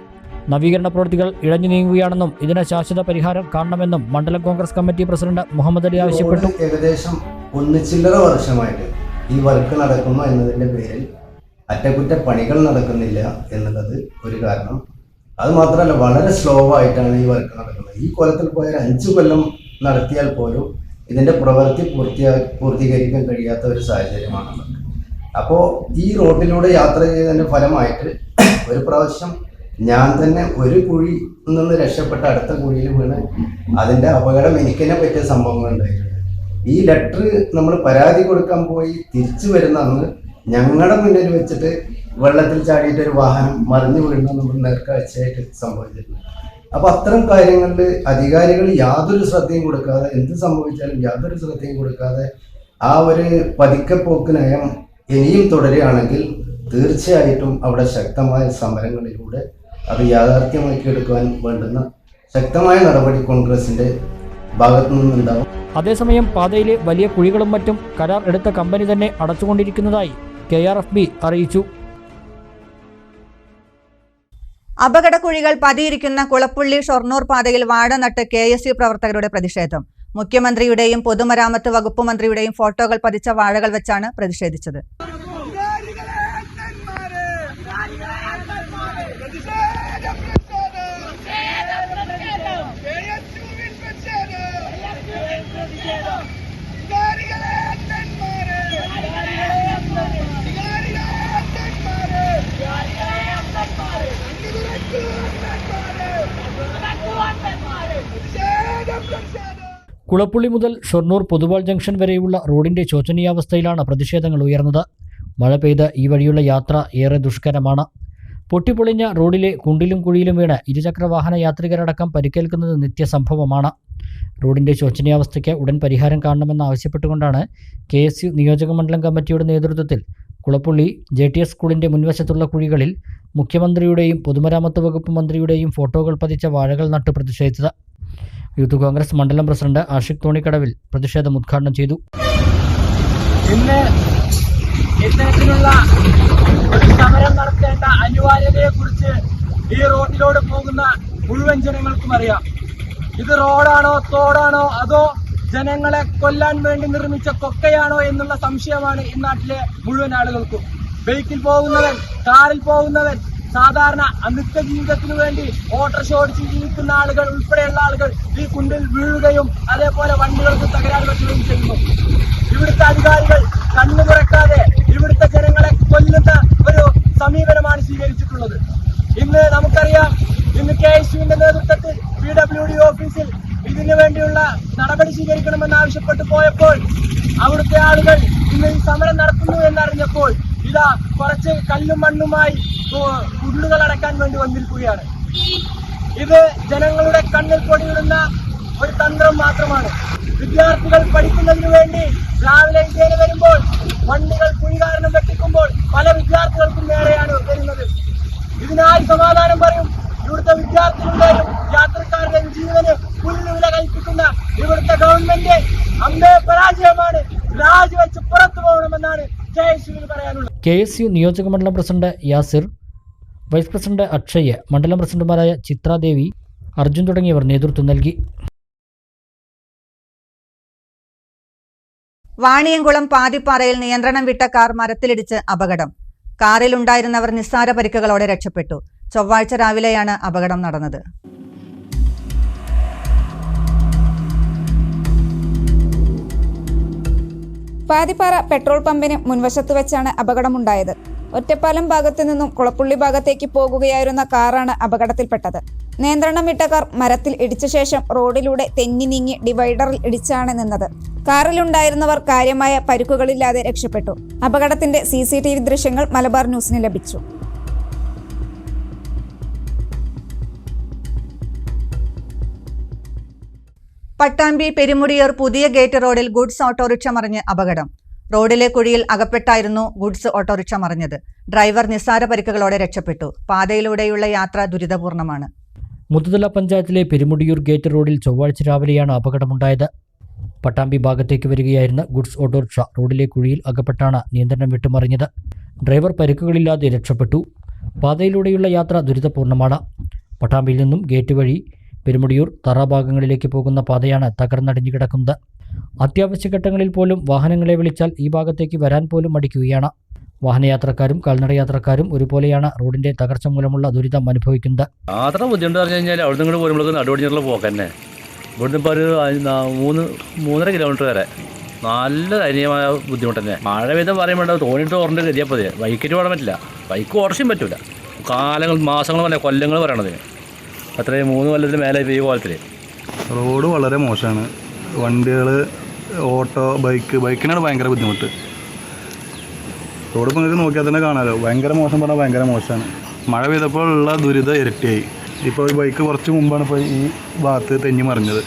നവീകരണ പ്രവൃത്തികൾ ഇഴഞ്ഞു നീങ്ങുകയാണെന്നും ഇതിന് ശാശ്വത പരിഹാരം കാണണമെന്നും മണ്ഡലം കോൺഗ്രസ് കമ്മിറ്റി പ്രസിഡന്റ് മുഹമ്മദ് അലി ആവശ്യപ്പെട്ടു. ഏകദേശം 1 വർഷമായിട്ട് ഈ വർക്ക് നടക്കുന്നു എന്നതിൻ്റെ പേരിൽ അറ്റകുറ്റപ്പണികൾ നടക്കുന്നില്ല എന്നുള്ളത് ഒരു കാരണം. അത് മാത്രമല്ല, വളരെ സ്ലോ ആയിട്ടാണ് ഈ വർക്ക് നടക്കുന്നത്. ഈ കൊല്ലത്തിൽ പോയ 5 കൊല്ലം നടത്തിയാൽ പോലും ഇതിൻ്റെ പ്രവൃത്തി പൂർത്തീകരിക്കാൻ കഴിയാത്ത ഒരു സാഹചര്യമാണുള്ളത്. അപ്പോൾ ഈ റോഡിലൂടെ യാത്ര ചെയ്തതിൻ്റെ ഫലമായിട്ട് ഒരു പ്രാവശ്യം ഞാൻ തന്നെ ഒരു കുഴി നിന്ന് രക്ഷപ്പെട്ട അടുത്ത കുഴിയിൽ വീണ് അതിൻ്റെ അപകടം എനിക്ക് തന്നെ പറ്റിയ സംഭവങ്ങളുണ്ടായിരുന്നു. ഈ ലെറ്റർ നമ്മൾ പരാതി കൊടുക്കാൻ പോയി തിരിച്ചു വരുന്ന അന്ന് ഞങ്ങളുടെ മുന്നിൽ വെച്ചിട്ട് വെള്ളത്തിൽ ചാടിയിട്ട് ഒരു വാഹനം മറിഞ്ഞു വീഴുന്ന നമ്മൾ നേർക്കാഴ്ചയായിട്ട് സംഭവിച്ചിട്ടുണ്ട്. അപ്പോൾ അത്തരം കാര്യങ്ങളിൽ അധികാരികൾ യാതൊരു ശ്രദ്ധയും കൊടുക്കാതെ, എന്ത് സംഭവിച്ചാലും യാതൊരു ശ്രദ്ധയും കൊടുക്കാതെ ആ ഒരു പതുക്കെപ്പോക്ക് നയം ഇനിയും തുടരുകയാണെങ്കിൽ തീർച്ചയായിട്ടും അവിടെ ശക്തമായ സമരങ്ങളിലൂടെ അത് യാഥാർത്ഥ്യമാക്കിയെടുക്കുവാൻ വേണ്ടുന്ന ശക്തമായ നടപടി കോൺഗ്രസിന്റെ ഭാഗത്തു നിന്നുണ്ടാവും. അതേസമയം പാതയിലെ വലിയ കുഴികളും മറ്റും കരാർ എടുത്ത കമ്പനി തന്നെ അടച്ചുകൊണ്ടിരിക്കുന്നതായി KRFB അറിയിച്ചു. അപകടക്കുഴികൾ പതിയിരിക്കുന്ന കുളപ്പുള്ളി ഷൊർണൂർ പാതയിൽ വാഴ നട്ട് KSU പ്രവർത്തകരുടെ പ്രതിഷേധം. മുഖ്യമന്ത്രിയുടെയും പൊതുമരാമത്ത് വകുപ്പ് മന്ത്രിയുടെയും ഫോട്ടോകൾ പതിച്ച വാഴകൾ വെച്ചാണ് പ്രതിഷേധിച്ചത്. കുളപ്പുള്ളി മുതൽ ഷൊർണൂർ പൊതുവാൾ ജംഗ്ഷൻ വരെയുള്ള റോഡിന്റെ ശോചനീയാവസ്ഥയിലാണ് പ്രതിഷേധങ്ങൾ ഉയർന്നത്. മഴ പെയ്ത് ഈ വഴിയുള്ള യാത്ര ഏറെ ദുഷ്കരമാണ്. പൊട്ടിപ്പൊളിഞ്ഞ റോഡിലെ കുണ്ടിലും കുഴിയിലും വീണ് ഇരുചക്രവാഹന യാത്രികരടക്കം പരിക്കേൽക്കുന്നത് നിത്യസംഭവമാണ്. റോഡിന്റെ ശോചനീയാവസ്ഥയ്ക്ക് ഉടൻ പരിഹാരം കാണണമെന്നാവശ്യപ്പെട്ടുകൊണ്ടാണ് KSU നിയോജകമണ്ഡലം കമ്മിറ്റിയുടെ നേതൃത്വത്തിൽ കുളപ്പുള്ളി JTS സ്കൂളിന്റെ മുൻവശത്തുള്ള കുഴികളിൽ മുഖ്യമന്ത്രിയുടെയും പൊതുമരാമത്ത് വകുപ്പ് മന്ത്രിയുടെയും ഫോട്ടോകൾ പതിച്ച വാഴകൾ നട്ട് പ്രതിഷേധിച്ചത്. യൂത്ത് കോൺഗ്രസ് മണ്ഡലം പ്രസിഡന്റ് ആഷിഖ് തോണിക്കടവിൽ പ്രതിഷേധം ഉദ്ഘാടനം ചെയ്തു. ഇന്ന് ഇത്തരത്തിലുള്ള ഒരു സമരം നടത്തേണ്ട അനിവാര്യതയെക്കുറിച്ച് ഈ റോഡിലൂടെ പോകുന്ന മുഴുവൻ ജനങ്ങൾക്കും അറിയാം. ഇത് റോഡാണോ തോടാണോ അതോ ജനങ്ങളെ കൊല്ലാൻ വേണ്ടി നിർമ്മിച്ച കൊക്കയാണോ എന്നുള്ള സംശയമാണ് ഈ നാട്ടിലെ മുഴുവൻ ആളുകൾക്കും. ബൈക്കിൽ പോകുന്നവൻ, കാറിൽ പോകുന്നവൻ, സാധാരണ നിത്യ ജീവിതത്തിനു വേണ്ടി ഓട്ടോറിക്ഷ ഓടിച്ച് ജീവിക്കുന്ന ആളുകൾ ഉൾപ്പെടെയുള്ള ആളുകൾ ഈ കുണ്ടിൽ വീഴുകയും അതേപോലെ വണ്ടികൾക്ക് തകരാറ് പറ്റുകയും ചെയ്യുന്നു. ഇവിടുത്തെ അധികാരികൾ കണ്ണു തുറക്കാതെ ഇവിടുത്തെ ജനങ്ങളെ കൊല്ലുന്ന ഒരു സമീപനമാണ് സ്വീകരിച്ചിട്ടുള്ളത്. ഇന്ന് നമുക്കറിയാം, ഇന്ന് KSUവിന്റെ നേതൃത്വത്തിൽ PWD ഓഫീസിൽ ഇതിനു വേണ്ടിയുള്ള നടപടി സ്വീകരിക്കണമെന്നാവശ്യപ്പെട്ടു പോയപ്പോൾ അവിടുത്തെ ആളുകൾ ഇന്ന് ഈ സമരം നടത്തുന്നു എന്നറിഞ്ഞപ്പോൾ ഇതാ കുറച്ച് കല്ലും മണ്ണുമായി കുണ്ടുകൾ അടക്കാൻ വേണ്ടി വന്നിരിക്കുകയാണ്. ഇത് ജനങ്ങളുടെ കണ്ണിൽ പൊടിയിടുന്ന ഒരു തന്ത്രം മാത്രമാണ്. വിദ്യാർത്ഥികൾ പഠിക്കുന്നതിന് വേണ്ടി രാവിലെ ഇതേനെ വരുമ്പോൾ വണ്ടികൾ കുഴി കാരണം വെട്ടിക്കുമ്പോൾ പല വിദ്യാർത്ഥികൾക്കും നേരെയാണ് വരുന്നത്. ഇതിനായി സമാധാനം പറയും. ഇവിടുത്തെ വിദ്യാർത്ഥികളുടെയും യാത്രക്കാരുടെയും ജീവന് പുല്ലുവില കൽപ്പിക്കുന്ന ഇവിടുത്തെ ഗവൺമെന്റ് അമ്പേ പരാജയമാണ്. രാജിവെച്ച് പുറത്തു പോകണമെന്നാണ് KSUവിന് പറയാനുള്ളത്. KSU നിയോജകമണ്ഡലം president Yasir, vice president Akshay, മണ്ഡലം പ്രസിഡന്റുമാരായ ചിത്രാദേവി, അർജുൻ തുടങ്ങിയവർ നേതൃത്വം നൽകി. വാണിയംകുളം പാതിപ്പാറയിൽ നിയന്ത്രണം വിട്ട കാർ മരത്തിലിടിച്ച് അപകടം. കാറിലുണ്ടായിരുന്നവർ നിസ്സാര പരിക്കുകളോടെ രക്ഷപ്പെട്ടു. ചൊവ്വാഴ്ച രാവിലെയാണ് അപകടം നടന്നത്. പാതിപ്പാറ പെട്രോൾ പമ്പിന് മുൻവശത്ത് വെച്ചാണ് അപകടമുണ്ടായത്. ഒറ്റപ്പാലം ഭാഗത്തു നിന്നും കുളപ്പുള്ളി ഭാഗത്തേക്ക് പോകുകയായിരുന്ന കാറാണ് അപകടത്തിൽപ്പെട്ടത്. നിയന്ത്രണം വിട്ട കാർ മരത്തിൽ ഇടിച്ച ശേഷം റോഡിലൂടെ തെന്നി നീങ്ങി ഡിവൈഡറിൽ ഇടിച്ചാണ് നിന്നത്. കാറിലുണ്ടായിരുന്നവർ കാര്യമായ പരിക്കുകളില്ലാതെ രക്ഷപ്പെട്ടു. അപകടത്തിന്റെ CCTV ദൃശ്യങ്ങൾ മലബാർ ന്യൂസിന് ലഭിച്ചു. പട്ടാമ്പി പെരുമുടിയൂർ പുതിയ ഗേറ്റ് റോഡിൽ ഗുഡ്സ് ഓട്ടോറിക്ഷ മറിഞ്ഞ് അപകടം. റോഡിലെ കുഴിയിൽ അകപ്പെട്ടായിരുന്നു ഗുഡ്സ് ഓട്ടോറിക്ഷ മറിഞ്ഞത്. ഡ്രൈവർ നിസ്സാര പരിക്കുകളോടെ രക്ഷപ്പെട്ടു. പാതയിലൂടെയുള്ള യാത്ര ദുരിതപൂർണമാണ്. മുത്തതല പഞ്ചായത്തിലെ പെരുമുടിയൂർ ഗേറ്റ് റോഡിൽ ചൊവ്വാഴ്ച രാവിലെയാണ് അപകടമുണ്ടായത്. പട്ടാമ്പി ഭാഗത്തേക്ക് വരികയായിരുന്ന ഗുഡ്സ് ഓട്ടോറിക്ഷ റോഡിലെ കുഴിയിൽ അകപ്പെട്ടാണ് നിയന്ത്രണം വിട്ടുമറിഞ്ഞത്. ഡ്രൈവർ പരിക്കുകളില്ലാതെ രക്ഷപ്പെട്ടു. പാതയിലൂടെയുള്ള യാത്ര ദുരിതപൂർണ്ണമാണ്. പട്ടാമ്പിയിൽ നിന്നും ഗേറ്റ് വഴി പെരുമുടിയൂർ തറ ഭാഗങ്ങളിലേക്ക് പോകുന്ന പാതയാണ് തകർന്നടിഞ്ഞു കിടക്കുന്നത്. അത്യാവശ്യ ഘട്ടങ്ങളിൽ പോലും വാഹനങ്ങളെ വിളിച്ചാൽ ഈ ഭാഗത്തേക്ക് വരാൻ പോലും മടിക്കുകയാണ്. വാഹനയാത്രക്കാരും കാൽനടയാത്രക്കാരും ഒരുപോലെയാണ് റോഡിന്റെ തകർച്ച മൂലമുള്ള ദുരിതം അനുഭവിക്കുന്നത്. യാത്ര ബുദ്ധിമുട്ട് പറഞ്ഞു കഴിഞ്ഞാൽ അവിടെ നിങ്ങൾ പോരുമ്പോൾ നടുവടിഞ്ഞുള്ള പോക്ക് തന്നെ. ഇവിടുന്ന് ഇപ്പോൾ ഒരു 3.5 കിലോമീറ്റർ വരെ നല്ല ദയനീയമായ ബുദ്ധിമുട്ട് തന്നെ. മഴ പെയ്താൽ പറയുമ്പോൾ തോന്നിട്ട് ഓർമ്മ കരുതിയാൽ മതി. ബൈക്കിന് പോകാൻ പറ്റില്ല, ബൈക്ക് ഓർച്ചയും പറ്റില്ല. കാലങ്ങൾ മാസങ്ങൾ പറയാം, കൊല്ലങ്ങൾ പറയണത്. അത്രയും 3 കൊല്ലത്തിന് മേലെ ഈ കോലത്തിൽ റോഡ് വളരെ മോശമാണ്. വണ്ടികൾ, ഓട്ടോ, ബൈക്കിനാണ് ഭയങ്കര ബുദ്ധിമുട്ട്. റോഡ് ഇപ്പോൾ നിങ്ങൾക്ക് നോക്കിയാൽ തന്നെ കാണാമല്ലോ, ഭയങ്കര മോശം പറഞ്ഞാൽ ഭയങ്കര മോശമാണ്. മഴ പെയ്തപ്പോൾ ഉള്ള ദുരിതം ഇരട്ടിയായി. ഇപ്പോൾ ഒരു ബൈക്ക് കുറച്ച് മുമ്പാണ് ഇപ്പോൾ ഈ ഭാഗത്ത് തെന്നി മറിഞ്ഞത്.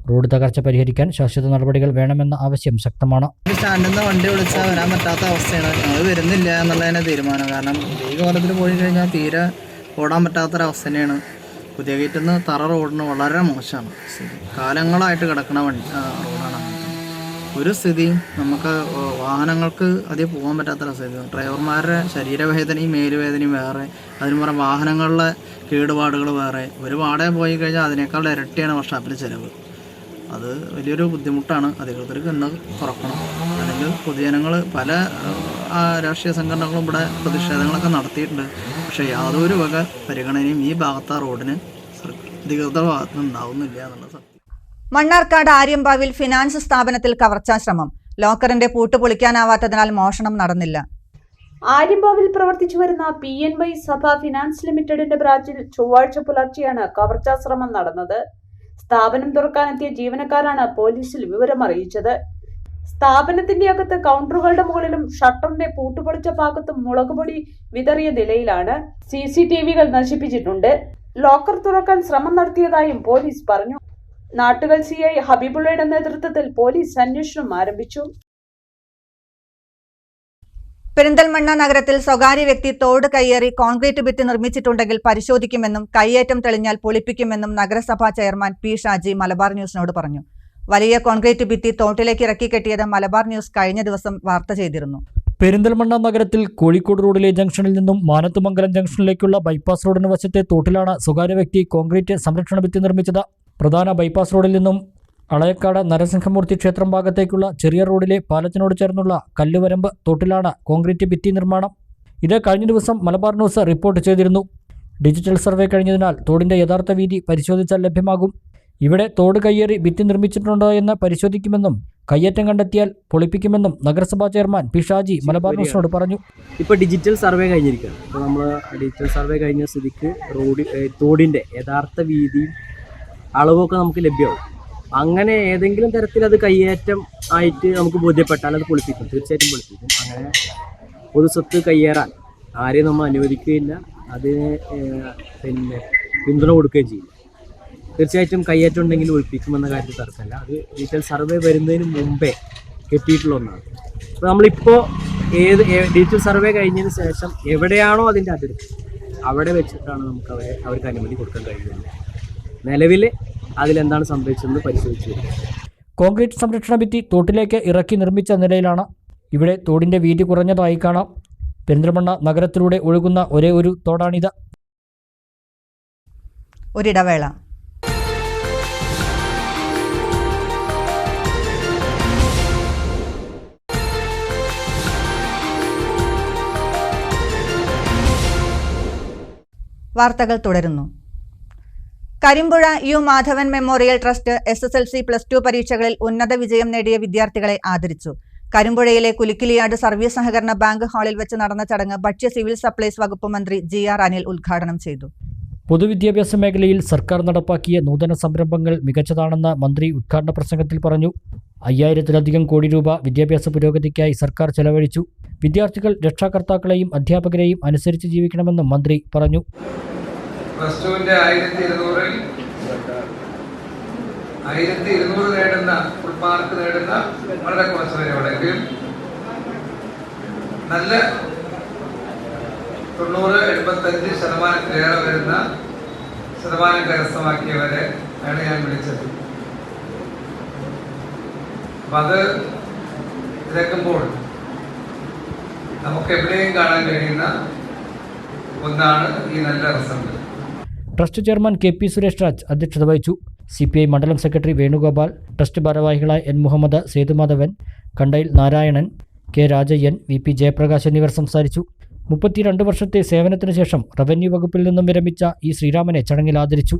റോഡ് തകർച്ച പരിഹരിക്കാൻ ശാശ്വത നടപടികൾ വേണമെന്ന ആവശ്യം ശക്തമാണ്. സ്റ്റാൻഡിൽ നിന്ന് വണ്ടി വിളിച്ചാൽ വരാൻ പറ്റാത്ത അവസ്ഥയാണ്. ഞങ്ങൾ വരുന്നില്ല എന്നുള്ളതിനെ തീരുമാനം. കാരണം ഈ കോലത്തിൽ പോയി കഴിഞ്ഞാൽ തീരെ ഓടാൻ പറ്റാത്തൊരവസ്ഥ തന്നെയാണ്. പുതിയ ഗേറ്റിൽ നിന്ന് തറ റോഡിന് വളരെ മോശമാണ്. കാലങ്ങളായിട്ട് കിടക്കുന്ന റോഡാണ്. ഒരു സ്ഥിതിയും നമുക്ക് വാഹനങ്ങൾക്ക് അധികം പോകാൻ പറ്റാത്ത സ്ഥിതി. ഡ്രൈവർമാരുടെ ശരീരവേദനയും മേലുവേദനയും വേറെ, അതിന് പുറമെ വാഹനങ്ങളിലെ കേടുപാടുകൾ വേറെ. ഒരു വാടക പോയി കഴിഞ്ഞാൽ അതിനേക്കാൾ ഇരട്ടിയാണ് വർഷാപ്പിൽ ചിലവ്. അത് വലിയൊരു ബുദ്ധിമുട്ടാണ്. അധികൃതർക്ക് ഇന്ന് കുറക്കണം. അല്ലെങ്കിൽ പൊതുജനങ്ങൾ പല രാഷ്ട്രീയ സംഘടനകളും ഇവിടെ പ്രതിഷേധങ്ങളൊക്കെ നടത്തിയിട്ടുണ്ട്. പക്ഷേ യാതൊരു വക പരിഗണനയും ഈ ഭാഗത്തെ റോഡിന് അധികൃതരുടെ ഭാഗത്തുനിന്ന് ഉണ്ടാവുന്നില്ല എന്നുള്ള സത്യം. മണ്ണാർക്കാട് ആര്യമ്പാവിൽ ഫിനാൻസ് സ്ഥാപനത്തിൽ കവർച്ചാ ശ്രമം. ലോക്കറിന്റെ പൂട്ട് പൊളിക്കാനാവാത്തതിനാൽ മോഷണം നടന്നില്ല. ആര്യമ്പാവിൽ പ്രവർത്തിച്ചു വരുന്ന PNY സഭ ഫിനാൻസ് ലിമിറ്റഡിന്റെ ബ്രാഞ്ചിൽ ചൊവ്വാഴ്ച പുലർച്ചെയാണ് കവർച്ചാ ശ്രമം നടന്നത്. സ്ഥാപനം തുറക്കാനെത്തിയ ജീവനക്കാരാണ് പോലീസിൽ വിവരം അറിയിച്ചത്. സ്ഥാപനത്തിന്റെ അകത്ത് കൗണ്ടറുകളുടെ മുകളിലും ഷട്ടറിന്റെ പൂട്ടുപൊളിച്ച ഭാഗത്തും മുളകുപൊടി വിതറിയ നിലയിലാണ്. CCTVകൾ നശിപ്പിച്ചിട്ടുണ്ട്. ലോക്കർ തുറക്കാൻ ശ്രമം നടത്തിയതായും പോലീസ് പറഞ്ഞു. നാട്ടുകൽ CI ഹബീബുള്ളയുടെ നേതൃത്വത്തിൽ പോലീസ് അന്വേഷണം ആരംഭിച്ചു. പെരിന്തൽമണ്ണ നഗരത്തിൽ സ്വകാര്യ വ്യക്തി തോട് കയ്യേറി കോൺക്രീറ്റ് ഭിത്തി നിർമ്മിച്ചിട്ടുണ്ടെങ്കിൽ പരിശോധിക്കുമെന്നും കയ്യേറ്റം തെളിഞ്ഞാൽ പൊളിപ്പിക്കുമെന്നും നഗരസഭാ ചെയർമാൻ P. ഷാജി മലബാർ ന്യൂസിനോട് പറഞ്ഞു. വലിയ കോൺക്രീറ്റ് ഭിത്തി തോട്ടിലേക്ക് ഇറക്കി കെട്ടിയത് മലബാർ ന്യൂസ് കഴിഞ്ഞ ദിവസം വാർത്ത ചെയ്തിരുന്നു. പെരിന്തൽമണ്ണ നഗരത്തിൽ കോഴിക്കോട് റോഡിലെ ജംഗ്ഷനിൽ നിന്നും മാനത്തുമംഗലം ജംഗ്ഷനിലേക്കുള്ള ബൈപ്പാസ് റോഡിന് വശത്തെ തോട്ടിലാണ് സ്വകാര്യ വ്യക്തി കോൺക്രീറ്റ് സംരക്ഷണ ഭിത്തി നിർമ്മിച്ചത്. പ്രധാന ബൈപ്പാസ് റോഡിൽ നിന്നും അളയക്കാട് നരസിംഹമൂർത്തി ക്ഷേത്രം ഭാഗത്തേക്കുള്ള ചെറിയ റോഡിലെ പാലത്തിനോട് ചേർന്നുള്ള കല്ലുവരമ്പ് തോട്ടിലാണ് കോൺക്രീറ്റ് ഭിത്തി നിർമ്മാണം. ഇത് കഴിഞ്ഞ ദിവസം മലബാർ ന്യൂസ് റിപ്പോർട്ട് ചെയ്തിരുന്നു. ഡിജിറ്റൽ സർവേ കഴിഞ്ഞതിനാൽ തോടിന്റെ യഥാർത്ഥ വീതി പരിശോധിച്ചാൽ ലഭ്യമാകും. ഇവിടെ തോട് കയ്യേറി ഭിത്തി നിർമ്മിച്ചിട്ടുണ്ടോ എന്ന് പരിശോധിക്കുമെന്നും കയ്യേറ്റം കണ്ടെത്തിയാൽ പൊളിപ്പിക്കുമെന്നും നഗരസഭാ ചെയർമാൻ P. ഷാജി മലബാർ ന്യൂസിനോട് പറഞ്ഞു. ഇപ്പോൾ ഡിജിറ്റൽ സർവേ കഴിഞ്ഞിരിക്കുകയാണ്. അപ്പോൾ നമ്മൾ ഡിജിറ്റൽ സർവേ കഴിഞ്ഞ സ്ഥിതിക്ക് തോടിൻ്റെ യഥാർത്ഥ വീതിയും അളവൊക്കെ നമുക്ക് ലഭ്യമാവും. അങ്ങനെ ഏതെങ്കിലും തരത്തിൽ അത് കയ്യേറ്റം ആയിട്ട് നമുക്ക് ബോധ്യപ്പെട്ടാൽ അത് പൊളിപ്പിക്കും, തീർച്ചയായിട്ടും പൊളിപ്പിക്കും. അങ്ങനെ പൊതുസ്വത്ത് കയ്യേറാൻ ആരെയും നമ്മൾ അനുവദിക്കുകയില്ല, അതിന് പിന്തുണ കൊടുക്കുകയും ചെയ്യും. തീർച്ചയായിട്ടും കയ്യേറ്റം ഉണ്ടെങ്കിൽ ഒഴിപ്പിക്കുമെന്ന കാര്യത്തിൽ തർക്കമല്ല. അത് ഡിജിറ്റൽ സർവേ വരുന്നതിന് മുമ്പേ കെട്ടിയിട്ടുള്ള ഒന്നാണ്. അപ്പോൾ നമ്മളിപ്പോൾ ഡിജിറ്റൽ സർവേ കഴിഞ്ഞതിന് ശേഷം എവിടെയാണോ അതിൻ്റെ അതിർത്തി അവിടെ വെച്ചിട്ടാണ് നമുക്ക് അവർക്ക് അനുമതി കൊടുക്കാൻ കഴിയുന്നത്. നിലവിൽ അതിലെന്താണ് സംഭവിച്ചതെന്ന് പരിശോധിച്ചു വരും. കോൺക്രീറ്റ് സംരക്ഷണ ഭിത്തി തോട്ടിലേക്ക് ഇറക്കി നിർമ്മിച്ച നിലയിലാണ്. ഇവിടെ തോടിന്റെ വീതി കുറഞ്ഞതായി കാണാം. പെരിന്തൽമണ്ണ നഗരത്തിലൂടെ ഒഴുകുന്ന ഒരേ ഒരു തോടാണിത്. ഒരിടവേള. വാർത്തകൾ തുടരുന്നു. Karimpuzha U. Madhavan memorial trust SSLC +2 പരീക്ഷകളിൽ ഉന്നത വിജയം നേടിയ വിദ്യാർത്ഥികളെ ആദരിച്ചു. കരിമ്പുഴയിലെ കുലിക്കിലിയാട് സർവീസ് സഹകരണ ബാങ്ക് ഹാളിൽ വെച്ച് നടന്ന ചടങ്ങ് ഭക്ഷ്യ സിവിൽ സപ്ലൈസ് വകുപ്പ് മന്ത്രി GR അനിൽ ഉദ്ഘാടനം ചെയ്തു. പൊതുവിദ്യാഭ്യാസ മേഖലയിൽ സർക്കാർ നടപ്പാക്കിയ നൂതന സംരംഭങ്ങൾ മികച്ചതാണെന്ന് മന്ത്രി ഉദ്ഘാടന പ്രസംഗത്തിൽ പറഞ്ഞു. 5000-ലധികം കോടി രൂപ വിദ്യാഭ്യാസ പുരോഗതിക്കായി സർക്കാർ ചെലവഴിച്ചു. വിദ്യാർത്ഥികൾ രക്ഷാകർത്താക്കളെയും അധ്യാപകരെയും അനുസരിച്ച് ജീവിക്കണമെന്നും മന്ത്രി പറഞ്ഞു. +2ന്റെ 1200 നേടുന്ന ഫുൾ മാർക്ക് നേടുന്ന വളരെ കുറച്ച് പേരുണ്ടെങ്കിലും നല്ല 90-85% വരുന്ന ശതമാനം കരസ്ഥമാക്കിയവരെ ആണ് ഞാൻ വിളിച്ചത്. അപ്പം അത് ഇതാക്കുമ്പോൾ നമുക്ക് എവിടെയും കാണാൻ കഴിയുന്ന ഒന്നാണ് ഈ നല്ല result. Trust chairman KP Suresh Raj അധ്യക്ഷത വഹിച്ചു. CPI മണ്ഡലം സെക്രട്ടറി വേണുഗോപാൽ, ട്രസ്റ്റ് ഭാരവാഹികളായ N Muhammad, Sethumadhavan, Kandayil Narayanan, K Rajayyan, VP Jayaprakash എന്നിവർ സംസാരിച്ചു. 32 വർഷത്തെ സേവനത്തിന് ശേഷം റവന്യൂ വകുപ്പിൽ നിന്നും വിരമിച്ച E ശ്രീരാമനെ ചടങ്ങിൽ ആദരിച്ചു.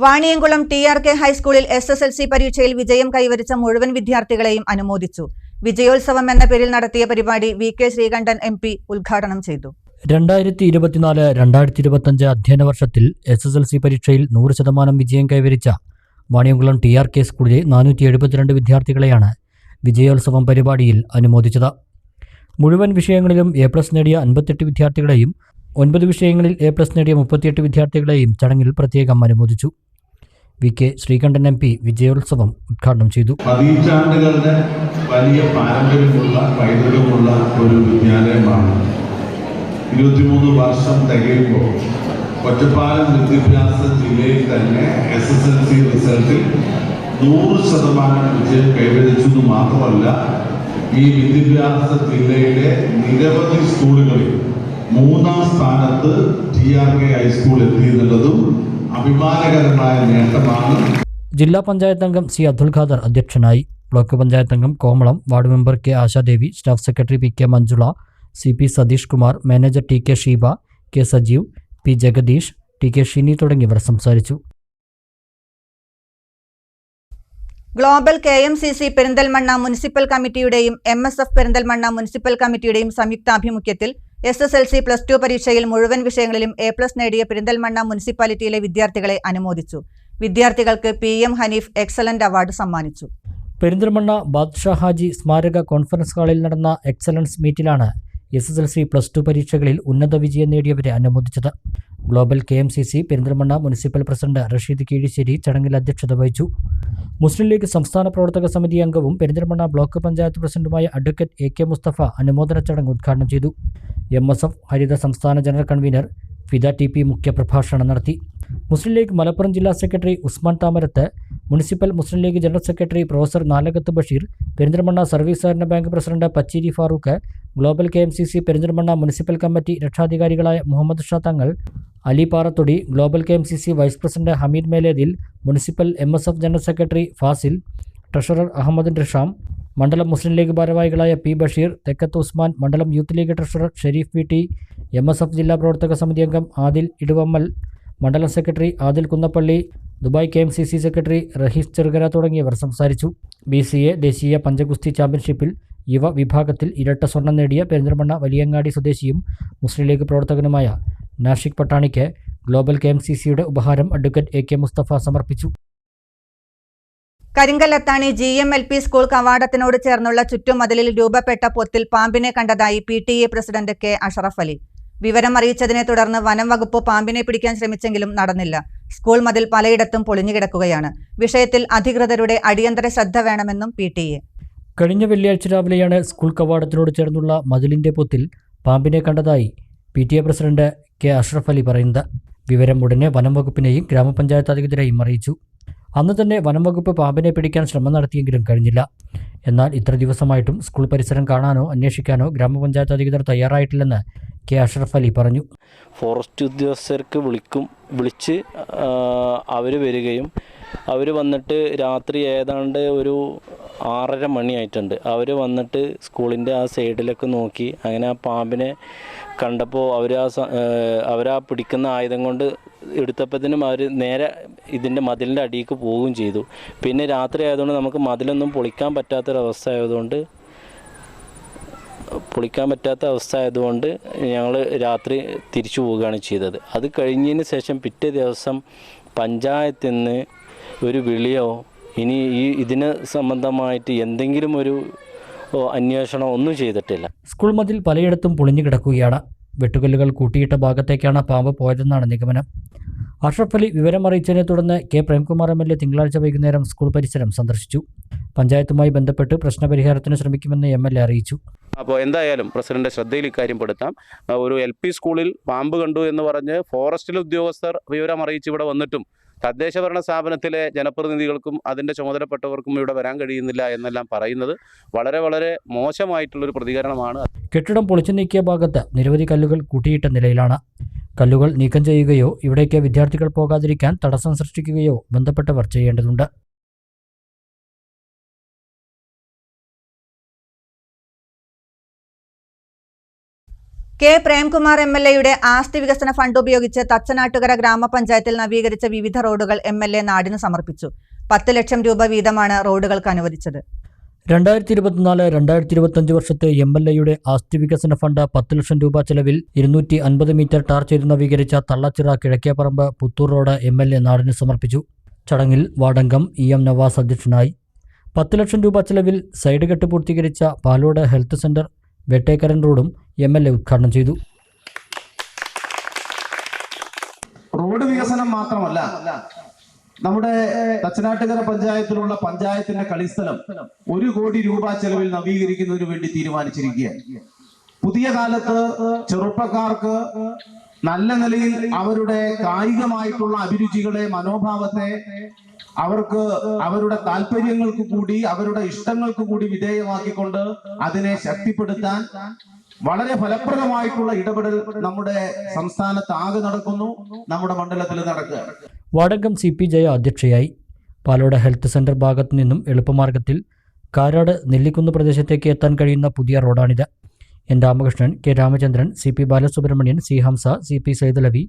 വാണിയംകുളം TRK ഹൈസ്കൂളിൽ SSLC പരീക്ഷയിൽ വിജയം കൈവരിച്ച മുഴുവൻ വിദ്യാർത്ഥികളെയും അനുമോദിച്ചു. വിജയോത്സവം എന്ന പേരിൽ നടത്തിയ പരിപാടി VK ശ്രീകണ്ഠൻ MP ഉദ്ഘാടനം ചെയ്തു. 2024-2025 അധ്യയന വർഷത്തിൽ SSLC പരീക്ഷയിൽ 100% വിജയം കൈവരിച്ച വാണിയംകുളം TRK സ്കൂളിലെ 472 വിദ്യാർത്ഥികളെയാണ് വിജയോത്സവം പരിപാടിയിൽ അനുമോദിച്ചത്. മുഴുവൻ വിഷയങ്ങളിലും A+ നേടിയ 58 വിദ്യാർത്ഥികളെയും 9 വിഷയങ്ങളിൽ A+ നേടിയ 38 വിദ്യാർത്ഥികളെയും ചടങ്ങിൽ പ്രത്യേകം അനുമോദിച്ചു. VK ശ്രീകണ്ഠൻ MP വിജയോത്സവം ഉദ്ഘാടനം ചെയ്തു. പതിറ്റാണ്ടുകളുടെ വലിയ പാരമ്പര്യമുള്ള പൈതൃകമുള്ള ഒരു വിദ്യാലയമാണ്. 23 വർഷം തികയുമ്പോൾ ഒറ്റപ്പാലം വിദ്യാഭ്യാസ ജില്ലയിൽ തന്നെ SSLC റിസൾട്ടിൽ 100% വിജയം കൈവരിച്ചത് മാത്രമല്ല, ഈ വിദ്യാഭ്യാസ ജില്ലയിലെ നിരവധി സ്കൂളുകളിൽ 3ാം സ്ഥാനത്ത് TRK ഹൈസ്കൂൾ എത്തിയെന്നുള്ളതും അഭിമാനകരമായ നേട്ടമാണ്. ജില്ലാ പഞ്ചായത്ത് അംഗം C അബ്ദുൽ ഖാദർ അധ്യക്ഷനായി. ബ്ലോക്ക് പഞ്ചായത്ത് അംഗം Komalam, ward member K Ashadevi, staff secretary PK Manjula, CP Satheesh Kumar, manager TK Sheeba, K Sajeev, P Jagadeesh, TK Shini തുടങ്ങിയവർ സംസാരിച്ചു. ഗ്ലോബൽ KMCC പെരിന്തൽമണ്ണ മുനിസിപ്പൽ കമ്മിറ്റിയുടെയും MSF പെരിന്തൽമണ്ണ മുനിസിപ്പൽ കമ്മിറ്റിയുടെയും സംയുക്താഭിമുഖ്യത്തിൽ SSLC+2 പരീക്ഷയിൽ മുഴുവൻ വിഷയങ്ങളിലും A+ നേടിയ പെരിന്തൽമണ്ണ മുനിസിപ്പാലിറ്റിയിലെ വിദ്യാർത്ഥികളെ അനുമോദിച്ചു. വിദ്യാർത്ഥികൾക്ക് PM ഹനീഫ് എക്സലന്റ് അവാർഡ് സമ്മാനിച്ചു. പെരിന്തൽമണ്ണ ബാദ്ഷാ ഹാജി സ്മാരക കോൺഫറൻസ് ഹാളിൽ നടന്ന എക്സലൻസ് മീറ്റിലാണ് SSLC+2 പരീക്ഷകളിൽ ഉന്നത വിജയം നേടിയവരെ അനുമോദിച്ചത്. Global KMCC Perinthalmanna municipal president Rasheed Keezhisseri ചടങ്ങിൽ അധ്യക്ഷത വഹിച്ചു. മുസ്ലിം ലീഗ് സംസ്ഥാന പ്രവർത്തക സമിതി അംഗവും പെരിന്തൽമണ്ണ ബ്ലോക്ക് പഞ്ചായത്ത് പ്രസിഡന്റുമായ അഡ്വക്കേറ്റ് AK മുസ്തഫ അനുമോദന ചടങ്ങ് ഉദ്ഘാടനം ചെയ്തു. MSF ഹരിത സംസ്ഥാന ജനറൽ കൺവീനർ ഫിദ TP മുഖ്യപ്രഭാഷണം നടത്തി. മുസ്ലിം ലീഗ് മലപ്പുറം ജില്ലാ secretary Usman Thamarath, municipal Muslim League general secretary professor Nalakath Basheer, Perinthalmanna service സഹകരണ bank president Pacheri Farooq, global KMCC Perinthalmanna municipal committee രക്ഷാധികാരികളായ Muhammad Sha Thangal, Ali Parathodi, global KMCC vice president Hameed Melethil, municipal MSF general secretary Fasil, treasurer Ahammed Risham, മണ്ഡലം മുസ്ലിം ലീഗ് ഭാരവാഹികളായ P ബഷീർ, തെക്കത്ത് ഉസ്മാൻ, മണ്ഡലം youth League treasurer Shereef VT, MSF ജില്ലാ പ്രവർത്തക സമിതി അംഗം ആദിൽ ഇടുവമ്മൽ, മണ്ഡലം secretary Adil Kunnappally, Dubai KMCC secretary Rahees Cherukara തുടങ്ങിയവർ സംസാരിച്ചു. BCA ദേശീയ പഞ്ചഗുസ്തി ചാമ്പ്യൻഷിപ്പിൽ യുവ വിഭാഗത്തിൽ ഇരട്ട സ്വർണം നേടിയ പെരിന്തൽമണ്ണ വലിയങ്ങാടി സ്വദേശിയും മുസ്ലിം ലീഗ് പ്രവർത്തകനുമായ നാഷിക് പട്ടാണിക്ക് ഗ്ലോബൽ KMCCയുടെ ഉപഹാരം അഡ്വക്കേറ്റ് AK മുസ്തഫ സമർപ്പിച്ചു. കരിങ്കല്ലത്താണി GMLP സ്കൂൾ കവാടത്തിനോട് ചേർന്നുള്ള ചുറ്റുമതിലിൽ രൂപപ്പെട്ട പൊത്തിൽ പാമ്പിനെ കണ്ടതായി PTA president K Ashraf Ali. വിവരം അറിയിച്ചതിനെ തുടർന്ന് വനം വകുപ്പ് പാമ്പിനെ പിടിക്കാൻ ശ്രമിച്ചെങ്കിലും നടന്നില്ല. സ്കൂൾ മതിൽ പലയിടത്തും പൊളിഞ്ഞുകിടക്കുകയാണ്. വിഷയത്തിൽ അധികൃതരുടെ അടിയന്തര ശ്രദ്ധ വേണമെന്നും PTA. കഴിഞ്ഞ വെള്ളിയാഴ്ച രാവിലെയാണ് സ്കൂൾ കവാടത്തിനോട് ചേർന്നുള്ള മതിലിന്റെ പൊത്തിൽ പാമ്പിനെ കണ്ടതായി PTA president K Ashraf Ali പറയുന്നത്. വിവരം ഉടനെ വനം വകുപ്പിനെയും ഗ്രാമപഞ്ചായത്ത് അധികൃതരെയും അറിയിച്ചു. അന്ന് തന്നെ വനം വകുപ്പ് പാമ്പിനെ പിടിക്കാൻ ശ്രമം നടത്തിയെങ്കിലും കഴിഞ്ഞില്ല. എന്നാൽ ഇത്ര ദിവസമായിട്ടും സ്കൂൾ പരിസരം കാണാനോ അന്വേഷിക്കാനോ ഗ്രാമപഞ്ചായത്ത് അധികൃതർ തയ്യാറായിട്ടില്ലെന്ന് K അഷറഫ് അലി പറഞ്ഞു. ഫോറസ്റ്റ് ഉദ്യോഗസ്ഥർക്ക് വിളിച്ച് അവർ വരികയും അവർ വന്നിട്ട് രാത്രി ഏതാണ്ട് ഒരു 6:30 മണിയായിട്ടുണ്ട്. അവർ വന്നിട്ട് സ്കൂളിൻ്റെ ആ സൈഡിലൊക്കെ നോക്കി. അങ്ങനെ ആ പാമ്പിനെ കണ്ടപ്പോൾ അവരാ പിടിക്കുന്ന ആയുധം കൊണ്ട് എടുത്തപ്പോഴത്തേനും അവർ നേരെ ഇതിൻ്റെ മതിലിൻ്റെ അടിയിലേക്ക് പോവുകയും ചെയ്തു. പിന്നെ രാത്രി ആയതുകൊണ്ട് നമുക്ക് മതിലൊന്നും പൊളിക്കാൻ പറ്റാത്ത അവസ്ഥ ആയതുകൊണ്ട് ഞങ്ങൾ രാത്രി തിരിച്ചു പോവുകയാണ് ചെയ്തത്. അത് കഴിഞ്ഞതിന് ശേഷം പിറ്റേ ദിവസം പഞ്ചായത്തിൽ നിന്ന് ഒരു വിളിയോ ഇനി ഇതിന് സംബന്ധമായിട്ട് എന്തെങ്കിലും ഒരു അന്വേഷണം ഒന്നും ചെയ്തിട്ടില്ല. സ്കൂൾ മതിൽ പലയിടത്തും പൊളിഞ്ഞു കിടക്കുകയാണ്. വെട്ടുകല്ലുകൾ കൂട്ടിയിട്ട ഭാഗത്തേക്കാണ് പാമ്പ് പോയതെന്നാണ് നിഗമനം. അഷറഫ് അലി വിവരം അറിയിച്ചതിനെ തുടർന്ന് K പ്രേംകുമാർ MLA തിങ്കളാഴ്ച വൈകുന്നേരം സ്കൂൾ പരിസരം സന്ദർശിച്ചു. പഞ്ചായത്തുമായി ബന്ധപ്പെട്ട് പ്രശ്നപരിഹാരത്തിന് ശ്രമിക്കുമെന്ന് MLA അറിയിച്ചു. അപ്പോൾ എന്തായാലും പ്രസിഡന്റ് ശ്രദ്ധയിൽ ഇക്കാര്യം പെടുത്താം. ഒരു LP സ്കൂളിൽ പാമ്പ് കണ്ടു എന്ന് പറഞ്ഞ് ഫോറസ്റ്റിലെ ഉദ്യോഗസ്ഥർ വിവരം അറിയിച്ച് ഇവിടെ വന്നിട്ടും തദ്ദേശഭരണ സ്ഥാപനത്തിലെ ജനപ്രതിനിധികൾക്കും അതിൻ്റെ ചുമതലപ്പെട്ടവർക്കും ഇവിടെ വരാൻ കഴിയുന്നില്ല എന്നെല്ലാം പറയുന്നത് വളരെ വളരെ മോശമായിട്ടുള്ളൊരു പ്രതികരണമാണ്. കെട്ടിടം പൊളിച്ചു നീക്കിയ ഭാഗത്ത് നിരവധി കല്ലുകൾ കൂട്ടിയിട്ട നിലയിലാണ്. കല്ലുകൾ നീക്കം ചെയ്യുകയോ ഇവിടേക്ക് വിദ്യാർത്ഥികൾ പോകാതിരിക്കാൻ തടസ്സം സൃഷ്ടിക്കുകയോ ബന്ധപ്പെട്ടവർ ചെയ്യേണ്ടതുണ്ട്. കെ പ്രേംകുമാർ MLA-യുടെ ആസ്തി വികസന ഫണ്ട് ഉപയോഗിച്ച് തച്ചനാട്ടുകര ഗ്രാമപഞ്ചായത്തിൽ നവീകരിച്ച വിവിധ റോഡുകൾ MLA നാടിന് സമർപ്പിച്ചു. 10 ലക്ഷം രൂപ വീതമാണ് റോഡുകൾക്ക് അനുവദിച്ചത്. 2024-2025 വർഷത്തെ MLA-യുടെ ആസ്തി വികസന ഫണ്ട് 10 ലക്ഷം രൂപ ചെലവിൽ 250 മീറ്റർ ടാർ ചെയ്ത് നവീകരിച്ച തള്ളച്ചിറ കിഴക്കേപ്പറമ്പ് പുത്തൂർ റോഡ് MLA നാടിന് സമർപ്പിച്ചു. ചടങ്ങിൽ വാർഡംഗം EM നവാസ് അധ്യക്ഷനായി. 10 ലക്ഷം രൂപ ചെലവിൽ സൈഡ് കെട്ട് പൂർത്തീകരിച്ച പാലോട് ഹെൽത്ത് സെന്റർ വെട്ടേക്കരൻ റോഡും MLA ഉദ്ഘാടനം ചെയ്തു. റോഡ് വികസനം മാത്രമല്ല, നമ്മുടെ തച്ചനാട്ടുകര പഞ്ചായത്തിലുള്ള പഞ്ചായത്തിന്റെ കളിസ്ഥലം 1 കോടി രൂപ ചെലവിൽ നവീകരിക്കുന്നതിന് വേണ്ടി തീരുമാനിച്ചിരിക്കുകയാണ്. പുതിയ കാലത്ത് ചെറുപ്പക്കാർക്ക് നല്ല നിലയിൽ അവരുടെ കായികമായിട്ടുള്ള അഭിരുചികളെ, മനോഭാവത്തെ അവർക്ക് അവരുടെ താല്പര്യങ്ങൾക്ക് കൂടി അവരുടെ ഇഷ്ടങ്ങൾക്ക് കൂടി വിധേയമാക്കിക്കൊണ്ട് അതിനെ ശക്തിപ്പെടുത്താൻ വളരെ ഫലപ്രദമായിട്ടുള്ള ഇടപെടൽ നമ്മുടെ സംസ്ഥാനത്താകെ നടക്കുന്നു, നമ്മുടെ മണ്ഡലത്തിൽ നടക്കുക. വാർഡംഗം CP ജയ അധ്യക്ഷയായി. പാലോട് ഹെൽത്ത് സെന്റർ ഭാഗത്തു നിന്നും എളുപ്പമാർഗത്തിൽ കാരാട് നെല്ലിക്കുന്ന് പ്രദേശത്തേക്ക് എത്താൻ കഴിയുന്ന പുതിയ റോഡാണിത്. N Ramakrishnan, K Ramachandran, CP Balasubramanian, C Hamza, CP Saidalavi,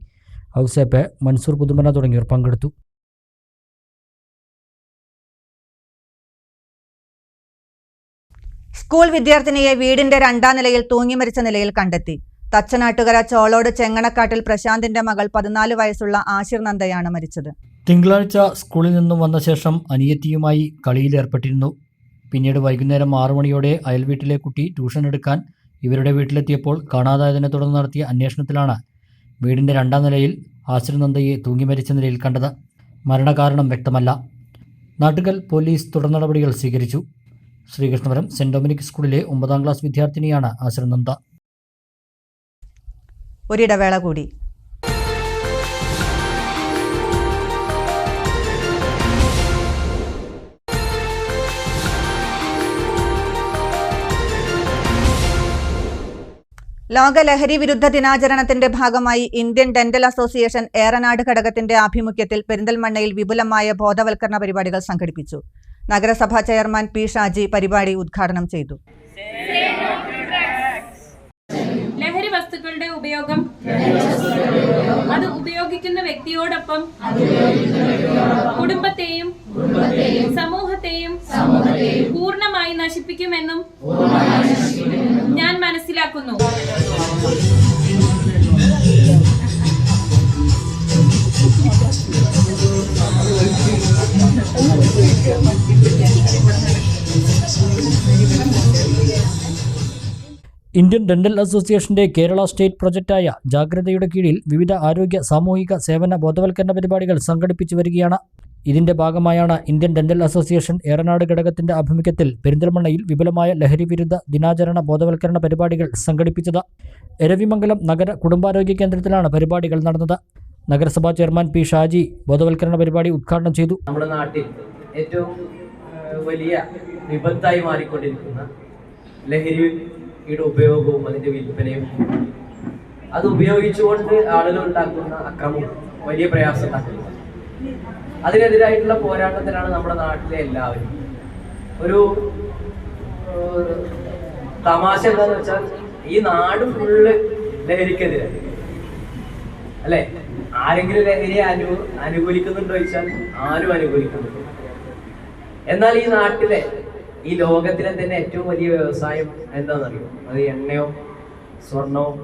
Ouseph, Mansoor Puthumana തുടങ്ങിയവർ പങ്കെടുത്തു. സ്കൂൾ വിദ്യാർത്ഥിനിയെ വീടിന്റെ 2ാം നിലയിൽ തൂങ്ങി മരിച്ച നിലയിൽ കണ്ടെത്തി. തച്ചനാട്ടുകര ചോളോട് ചെങ്ങണക്കാട്ടിൽ പ്രശാന്തിന്റെ മകൾ 14 വയസ്സുള്ള ആശിർ നന്ദയാണ് മരിച്ചത്. തിങ്കളാഴ്ച സ്കൂളിൽ നിന്നും വന്ന ശേഷം അനിയത്തിയുമായി കളിയിലേർപ്പെട്ടിരുന്നു. പിന്നീട് വൈകുന്നേരം 6 മണിയോടെ അയൽവീട്ടിലെ കുട്ടി ട്യൂഷൻ എടുക്കാൻ ഇവരുടെ വീട്ടിലെത്തിയപ്പോൾ കാണാതായതിനെ തുടർന്ന് നടത്തിയ അന്വേഷണത്തിലാണ് വീടിന്റെ 2ാം നിലയിൽ ആശിർ നന്ദയെ തൂങ്ങി മരിച്ച നിലയിൽ കണ്ടത്. മരണകാരണം വ്യക്തമല്ല. നാട്ടുകൽ പോലീസ് തുടർ നടപടികൾ സ്വീകരിച്ചു. ശ്രീകൃഷ്ണപുരം സെന്റ് ഡൊമിനിക് സ്കൂളിലെ 9ാം ക്ലാസ് വിദ്യാർത്ഥിനിയാണ് ആശിർ നന്ദ. ഒരിടവേള കൂടി. ലോക ലഹരി വിരുദ്ധ ദിനാചരണത്തിന്റെ ഭാഗമായി ഇന്ത്യൻ ഡെന്റൽ അസോസിയേഷൻ ഏറനാട് ഘടകത്തിന്റെ ആഭിമുഖ്യത്തിൽ പെരിന്തൽമണ്ണയിൽ വിപുലമായ ബോധവൽക്കരണ പരിപാടികൾ സംഘടിപ്പിച്ചു. നഗരസഭാ ചെയർമാൻ P ഷാജി പരിപാടി ഉദ്ഘാടനം ചെയ്തു. ലഹരി വസ്തുക്കളുടെ ഉപയോഗം അത് ഉപയോഗിക്കുന്ന വ്യക്തിയോടൊപ്പം കുടുംബത്തെയും സമൂഹത്തെയും പൂർണ്ണമായി നശിപ്പിക്കുമെന്നും ഞാൻ മനസ്സിലാക്കുന്നു. ഇന്ത്യൻ ഡെന്റൽ അസോസിയേഷന്റെ കേരള സ്റ്റേറ്റ് പ്രൊജക്റ്റായ ജാഗ്രതയുടെ കീഴിൽ വിവിധ ആരോഗ്യ സാമൂഹിക സേവന ബോധവൽക്കരണ പരിപാടികൾ സംഘടിപ്പിച്ചു വരികയാണ്. ഇതിന്റെ ഭാഗമായാണ് ഇന്ത്യൻ ഡെന്റൽ അസോസിയേഷൻ ഏറനാട് ഘടകത്തിന്റെ ആഭിമുഖ്യത്തിൽ പെരിന്തൽമണ്ണയിൽ വിപുലമായ ലഹരി വിരുദ്ധ ദിനാചരണ ബോധവൽക്കരണ പരിപാടികൾ സംഘടിപ്പിച്ചത്. എരവിമംഗലം നഗര കുടുംബാരോഗ്യ കേന്ദ്രത്തിലാണ് പരിപാടികൾ നടന്നത്. നഗരസഭാ ചെയർമാൻ P ഷാജി ബോധവൽക്കരണ പരിപാടി ഉദ്ഘാടനം ചെയ്തു. നമ്മുടെ നാട്ടിൽ ഏറ്റവും വലിയ വിപത്തായി മാറിക്കൊണ്ടിരിക്കുന്ന ലഹരിയുടെ ഉപയോഗവും അതിന്റെ വിൽപ്പനയും അത് ഉപയോഗിച്ചുകൊണ്ട് ആളുകൾ ഉണ്ടാക്കുന്ന അക്രമവും വലിയ പ്രയാസം ഉണ്ടാക്കുന്നു. അതിനെതിരായിട്ടുള്ള പോരാട്ടത്തിലാണ് നമ്മുടെ നാട്ടിലെ എല്ലാവരും. ഒരു തമാശ എന്താന്ന് വെച്ചാൽ ഈ നാട് ഫുള്ള് ലഹരിക്കെതിരെ അല്ലെ. ആരെങ്കിലും ലഹരിയെ അനുകൂലിക്കുന്നുണ്ടോ ചോദിച്ചാൽ ആരും അനുകൂലിക്കുന്നുണ്ട്. എന്നാൽ ഈ നാട്ടിലെ ഈ ലോകത്തിലെ തന്നെ ഏറ്റവും വലിയ വ്യവസായം എന്താണെന്നറിയോ? അത് എണ്ണയോ സ്വർണവും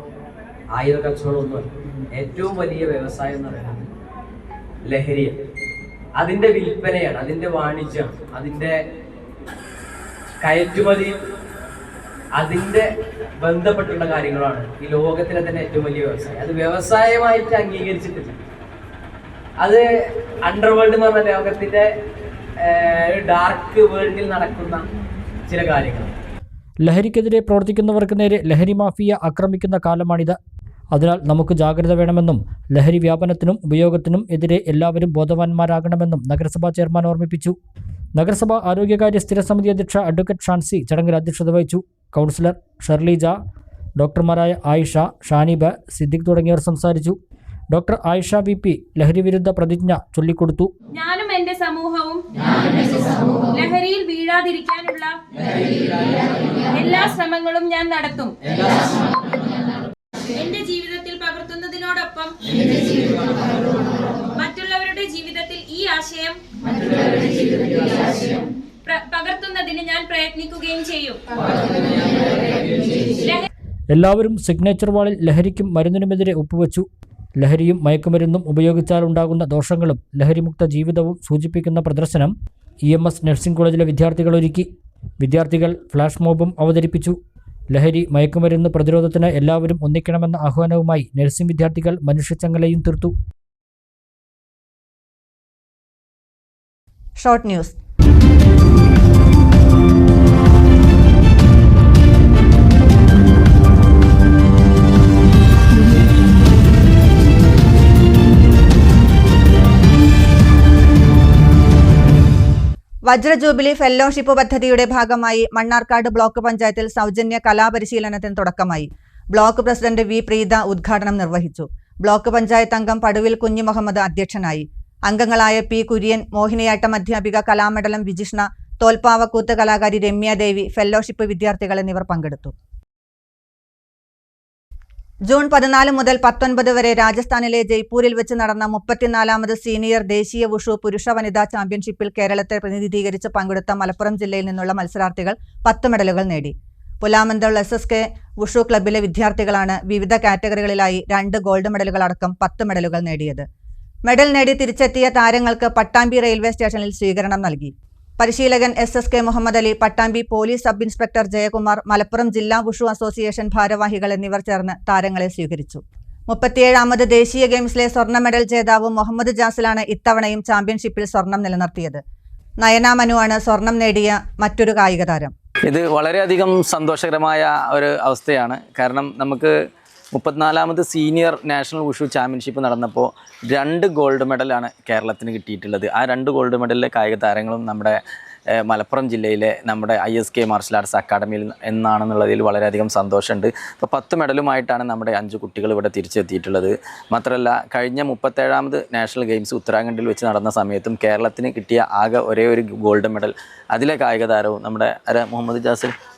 ആയുധ കച്ചവടവും ഒന്നുമല്ല. ഏറ്റവും വലിയ വ്യവസായം എന്ന് പറയുന്നത് ലഹരിയാണ്. അതിന്റെ വിൽപ്പനയാണ്, അതിന്റെ വാണിജ്യമാണ്, അതിന്റെ കയറ്റുമതി, അതിന്റെ ബന്ധപ്പെട്ടുള്ള കാര്യങ്ങളാണ് ഈ ലോകത്തിലെ തന്നെ ഏറ്റവും വലിയ വ്യവസായം. അത് വ്യവസായമായിട്ട് അംഗീകരിച്ചിട്ടില്ല. അത് അണ്ടർവേൾഡ് എന്ന് പറഞ്ഞ ലോകത്തിന്റെ ഡാർക്ക് വേൾഡിൽ നടക്കുന്ന ചില കാര്യങ്ങൾ. ലഹരിക്കെതിരെ പ്രവർത്തിക്കുന്നവർക്ക് നേരെ ലഹരി മാഫിയ ആക്രമിക്കുന്ന കാലമാണിത്. അതിനാൽ നമുക്ക് ജാഗ്രത വേണമെന്നും ലഹരി വ്യാപനത്തിനും ഉപയോഗത്തിനും എതിരെ എല്ലാവരും ബോധവാന്മാരാകണമെന്നും നഗരസഭാ ചെയർമാൻ ഓർമ്മിപ്പിച്ചു. നഗരസഭാ ആരോഗ്യകാര്യ സ്ഥിരസമിതി അധ്യക്ഷ അഡ്വക്കേറ്റ് ഷാൻസി ചടങ്ങിൽ അധ്യക്ഷത വഹിച്ചു. കൗൺസിലർ ഷർലീജ, ഡോക്ടർമാരായ ആയിഷ, ഷാനിബ, സിദ്ദിഖ് തുടങ്ങിയവർ സംസാരിച്ചു. ഡോക്ടർ ആയിഷ VP ലഹരി വിരുദ്ധ പ്രതിജ്ഞ ചൊല്ലിക്കൊടുത്തു. ഞാനും എന്റെ സമൂഹവും ലഹരിയിൽ വീഴാതിരിക്കാനുള്ള എല്ലാ ശ്രമങ്ങളും ഞാൻ നടത്തും. എന്റെ ജീവിതത്തിൽ പകർത്തുന്നതിനോടൊപ്പം മറ്റുള്ളവരുടെ ജീവിതത്തിൽ ഈ ആശയം പകർത്തുന്നതിന് ഞാൻ പ്രയത്നിക്കുകയും ചെയ്യും. എല്ലാവരും സിഗ്നേച്ചർ വാളിൽ ലഹരിക്കും മരുന്നിനുമെതിരെ ഒപ്പുവെച്ചു. ലഹരിയും മയക്കുമരുന്നും ഉപയോഗിച്ചാലുണ്ടാകുന്ന ദോഷങ്ങളും ലഹരിമുക്ത ജീവിതവും സൂചിപ്പിക്കുന്ന പ്രദർശനം EMS നഴ്സിംഗ് കോളേജിലെ വിദ്യാർത്ഥികൾ ഒരുക്കി. വിദ്യാർത്ഥികൾ ഫ്ലാഷ് മോബും അവതരിപ്പിച്ചു. ലഹരി മയക്കുമരുന്ന് പ്രതിരോധത്തിന് എല്ലാവരും ഒന്നിക്കണമെന്ന ആഹ്വാനവുമായി നഴ്സിംഗ് വിദ്യാർത്ഥികൾ മനുഷ്യച്ചങ്ങലയും തീർത്തു. Short news. വജ്ര ജൂബിലി ഫെല്ലോഷിപ്പ് പദ്ധതിയുടെ ഭാഗമായി മണ്ണാർക്കാട് ബ്ലോക്ക് പഞ്ചായത്തിൽ സൗജന്യ കലാപരിശീലനത്തിന് തുടക്കമായി. Block president V. പ്രീത ഉദ്ഘാടനം നിർവഹിച്ചു. ബ്ലോക്ക് പഞ്ചായത്ത് അംഗം പടുവിൽ കുഞ്ഞു മുഹമ്മദ് അധ്യക്ഷനായി. അംഗങ്ങളായ P. കുര്യൻ, മോഹിനിയാട്ടം അധ്യാപിക കലാമണ്ഡലം വിജിഷ്ണ, തോൽപ്പാവക്കൂത്ത് കലാകാരി രമ്യ ദേവി, ഫെല്ലോഷിപ്പ് വിദ്യാർത്ഥികൾ എന്നിവർ പങ്കെടുത്തു. ജൂൺ 14 മുതൽ 19 വരെ രാജസ്ഥാനിലെ ജയ്പൂരിൽ വെച്ച് നടന്ന 34ാമത് സീനിയർ ദേശീയ വുഷു പുരുഷ വനിതാ ചാമ്പ്യൻഷിപ്പിൽ കേരളത്തെ പ്രതിനിധീകരിച്ച് പങ്കെടുത്ത മലപ്പുറം ജില്ലയിൽ നിന്നുള്ള മത്സരാർത്ഥികൾ 10 മെഡലുകൾ നേടി. പുലാമന്തൾ SSK വുഷു ക്ലബ്ബിലെ വിദ്യാർത്ഥികളാണ് വിവിധ കാറ്റഗറികളിലായി 2 ഗോൾഡ് മെഡലുകളടക്കം 10 മെഡലുകൾ നേടിയത്. മെഡൽ നേടി തിരിച്ചെത്തിയ താരങ്ങൾക്ക് പട്ടാമ്പി റെയിൽവേ സ്റ്റേഷനിൽ സ്വീകരണം നൽകി. പരിശീലകൻ SSK Muhammad Ali, Pattambi police sub inspector Jayakumar, Malappuram ജില്ലാ വുഷു അസോസിയേഷൻ ഭാരവാഹികൾ എന്നിവർ ചേർന്ന് താരങ്ങളെ സ്വീകരിച്ചു. 37ാമത് ദേശീയ ഗെയിംസിലെ സ്വർണ്ണ മെഡൽ ജേതാവ് മുഹമ്മദ് ജാസിലാണ് ഇത്തവണയും ചാമ്പ്യൻഷിപ്പിൽ സ്വർണം നിലനിർത്തിയത്. നയന മനുവാണ് സ്വർണം നേടിയ മറ്റൊരു കായിക താരം. ഇത് വളരെയധികം സന്തോഷകരമായ ഒരു അവസ്ഥയാണ്. കാരണം നമുക്ക് 34ാമത് സീനിയർ നാഷണൽ വുഷു ചാമ്പ്യൻഷിപ്പ് നടന്നപ്പോൾ 2 ഗോൾഡ് മെഡലാണ് കേരളത്തിന് കിട്ടിയിട്ടുള്ളത്. ആ 2 ഗോൾഡ് മെഡലിലെ കായിക താരങ്ങളും നമ്മുടെ മലപ്പുറം ജില്ലയിലെ നമ്മുടെ ISK മാർഷൽ ആർട്സ് അക്കാഡമിയിൽ എന്നാണെന്നുള്ളതിൽ വളരെയധികം സന്തോഷമുണ്ട്. ഇപ്പോൾ 10 മെഡലുമായിട്ടാണ് നമ്മുടെ 5 കുട്ടികൾ ഇവിടെ തിരിച്ചെത്തിയിട്ടുള്ളത്. മാത്രമല്ല കഴിഞ്ഞ 37ാമത് നാഷണൽ ഗെയിംസ് ഉത്തരാഖണ്ഡിൽ വെച്ച് നടന്ന സമയത്തും കേരളത്തിന് കിട്ടിയ ആകെ ഒരേ ഒരു ഗോൾഡ് മെഡൽ അതിലെ കായിക താരവും നമ്മുടെ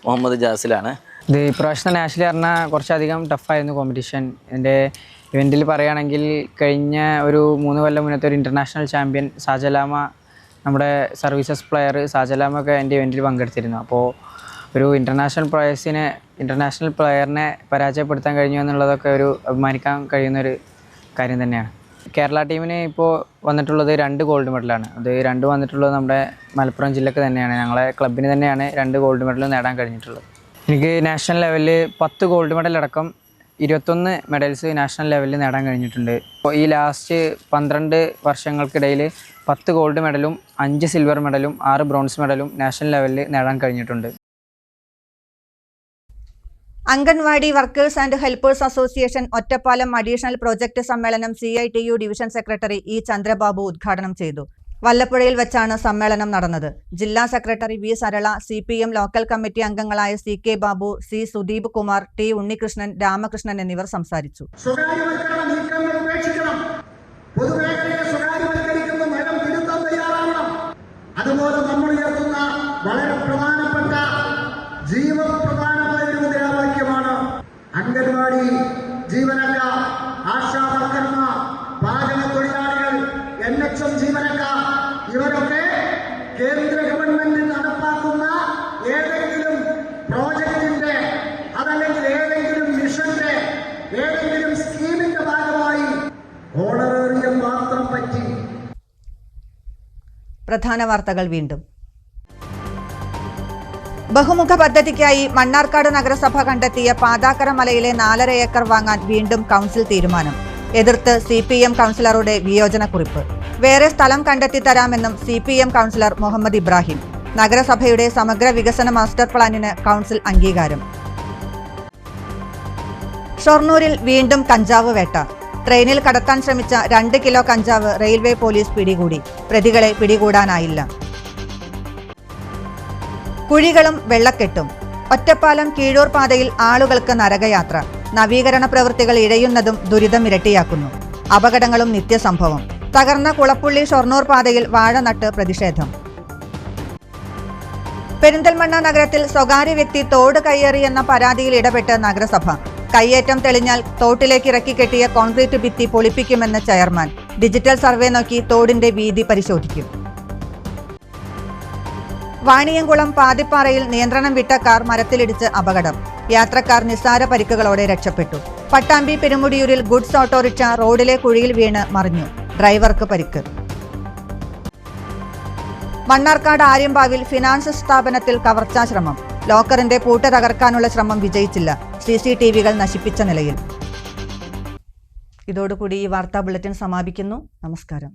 മുഹമ്മദ് ജാസിലാണ്. ഇത് ഇപ്രാവശ്യത്തെ നാഷണൽ പറഞ്ഞാൽ കുറച്ചധികം ടഫായിരുന്നു കോമ്പറ്റീഷൻ. എൻ്റെ ഇവൻറ്റിൽ പറയുകയാണെങ്കിൽ കഴിഞ്ഞ ഒരു 3 കൊല്ലം മുന്നത്തെ ഒരു ഇൻ്റർനാഷണൽ ചാമ്പ്യൻ സാജലാമ, നമ്മുടെ സർവീസസ് പ്ലെയർ സാജലാമ ഒക്കെ എൻ്റെ ഇവൻറ്റിൽ പങ്കെടുത്തിരുന്നു. അപ്പോൾ ഒരു ഇൻ്റർനാഷണൽ പ്ലെയറിനെ പരാജയപ്പെടുത്താൻ കഴിഞ്ഞു എന്നുള്ളതൊക്കെ ഒരു അഭിമാനിക്കാൻ കഴിയുന്നൊരു കാര്യം തന്നെയാണ്. കേരള ടീമിന് ഇപ്പോൾ വന്നിട്ടുള്ളത് 2 ഗോൾഡ് മെഡലാണ്. അത് 2 വന്നിട്ടുള്ളത് നമ്മുടെ മലപ്പുറം ജില്ലക്ക് തന്നെയാണ്. ഞങ്ങളെ ക്ലബിന് തന്നെയാണ് 2 ഗോൾഡ് മെഡൽ നേടാൻ കഴിഞ്ഞിട്ടുള്ളത്. എനിക്ക് നാഷണൽ ലെവലിൽ 10 ഗോൾഡ് മെഡൽ അടക്കം 21 മെഡൽസ് നാഷണൽ ലെവലിൽ നേടാൻ കഴിഞ്ഞിട്ടുണ്ട്. അപ്പോൾ ഈ ലാസ്റ്റ് 12 വർഷങ്ങൾക്കിടയിൽ 10 ഗോൾഡ് മെഡലും 5 സിൽവർ മെഡലും 6 ബ്രോൺസ് മെഡലും നാഷണൽ ലെവലിൽ നേടാൻ കഴിഞ്ഞിട്ടുണ്ട്. Anganwadi workers and helpers association Ottapalam additional project സമ്മേളനം CITU division secretary E. Chandrababu ഉദ്ഘാടനം ചെയ്തു. വല്ലപ്പുഴയിൽ വെച്ചാണ് സമ്മേളനം നടന്നത്. ജില്ലാ സെക്രട്ടറി V. Sarala, CPM local committee അംഗങ്ങളായ CK Babu, C. Sudeep Kumar, T. Unnikrishnan, Ramakrishnan എന്നിവർ സംസാരിച്ചു. അതുപോലെ നമ്മൾ ഉയർത്തുന്ന വളരെ പ്രധാനപ്പെട്ട ജീവപ്രധാനമായ ഒരു മുദ്രാവാക്യമാണ് അംഗൻവാടി ജീവനക്കാർ, ആശാ വർക്കർമാർ, പാചക തൊഴിലാളികൾ, NHM ജീവനക്കാർ ഇവരൊക്കെ കേന്ദ്ര ഗവൺമെന്റ് നടപ്പാക്കുന്ന ഏതെങ്കിലും പ്രോജക്റ്റിന്റെ അതല്ലെങ്കിൽ ഏതെങ്കിലും മിഷന്റെ ഏതെങ്കിലും സ്കീമിന്റെ ഭാഗമായി ഓണറേറിയം മാത്രം പറ്റി. പ്രധാന വാർത്തകൾ വീണ്ടും. ബഹുമുഖ പദ്ധതിക്കായി മണ്ണാർക്കാട് നഗരസഭ കണ്ടെത്തിയ പാതാക്കര മലയിലെ 4.5 ഏക്കർ വാങ്ങാൻ വീണ്ടും കൗൺസിൽ തീരുമാനം. എതിർത്ത് CPM കൗൺസിലറുടെ വിയോജനക്കുറിപ്പ്. വേറെ സ്ഥലം കണ്ടെത്തി തരാമെന്നും CPM കൗൺസിലർ മുഹമ്മദ് ഇബ്രാഹിം. നഗരസഭയുടെ സമഗ്ര വികസന മാസ്റ്റർ പ്ലാനിന് കൗൺസിൽ അംഗീകാരം. ഷൊർണൂരിൽ വീണ്ടും കഞ്ചാവ് വേട്ട. ട്രെയിനിൽ കടത്താൻ ശ്രമിച്ച 2 കിലോ കഞ്ചാവ് റെയിൽവേ പോലീസ് പിടികൂടി. പ്രതികളെ പിടികൂടാനായില്ല. കുഴികളും വെള്ളക്കെട്ടും. ഒറ്റപ്പാലം കീഴൂർ പാതയിൽ ആളുകൾക്ക് നരകയാത്ര. നവീകരണ പ്രവൃത്തികൾ ഇഴയുന്നതും ദുരിതമിരട്ടിയാക്കുന്നു. അപകടങ്ങളും നിത്യസംഭവം. തകർന്ന കുളപ്പുള്ളി ഷൊർണൂർ പാതയിൽ വാഴ നട്ട് പ്രതിഷേധം. പെരിന്തൽമണ്ണ നഗരത്തിൽ സ്വകാര്യ വ്യക്തി തോട് കയ്യേറിയെന്ന പരാതിയിൽ ഇടപെട്ട് നഗരസഭ. കയ്യേറ്റം തെളിഞ്ഞാൽ തോട്ടിലേക്ക് ഇറക്കി കെട്ടിയ കോൺക്രീറ്റ് ഭിത്തി പൊളിപ്പിക്കുമെന്ന് ചെയർമാൻ. ഡിജിറ്റൽ സർവേ നോക്കി തോടിന്റെ വീതി പരിശോധിക്കും. വാണിയംകുളം പാതിപ്പാറയിൽ നിയന്ത്രണം വിട്ട കാർ മരത്തിലിടിച്ച് അപകടം. യാത്രക്കാർ നിസ്സാര പരിക്കുകളോടെ രക്ഷപ്പെട്ടു. പട്ടാമ്പി പെരുമുടിയൂരിൽ ഗുഡ്സ് ഓട്ടോറിക്ഷ റോഡിലെ കുഴിയിൽ വീണ് മറിഞ്ഞു. ഡ്രൈവർക്ക് പരിക്ക്. മണ്ണാർക്കാട് ആര്യമ്പാവിൽ ഫിനാൻസ് സ്ഥാപനത്തിൽ കവർച്ചാശ്രമം. ലോക്കറിന്റെ പൂട്ട് തകർക്കാനുള്ള ശ്രമം വിജയിച്ചില്ല. CCTV-കൾ നശിപ്പിച്ച നിലയിൽ. ഇതോടുകൂടി ഈ വാർത്താ ബുള്ളറ്റിൻ സമാപിക്കുന്നു. നമസ്കാരം.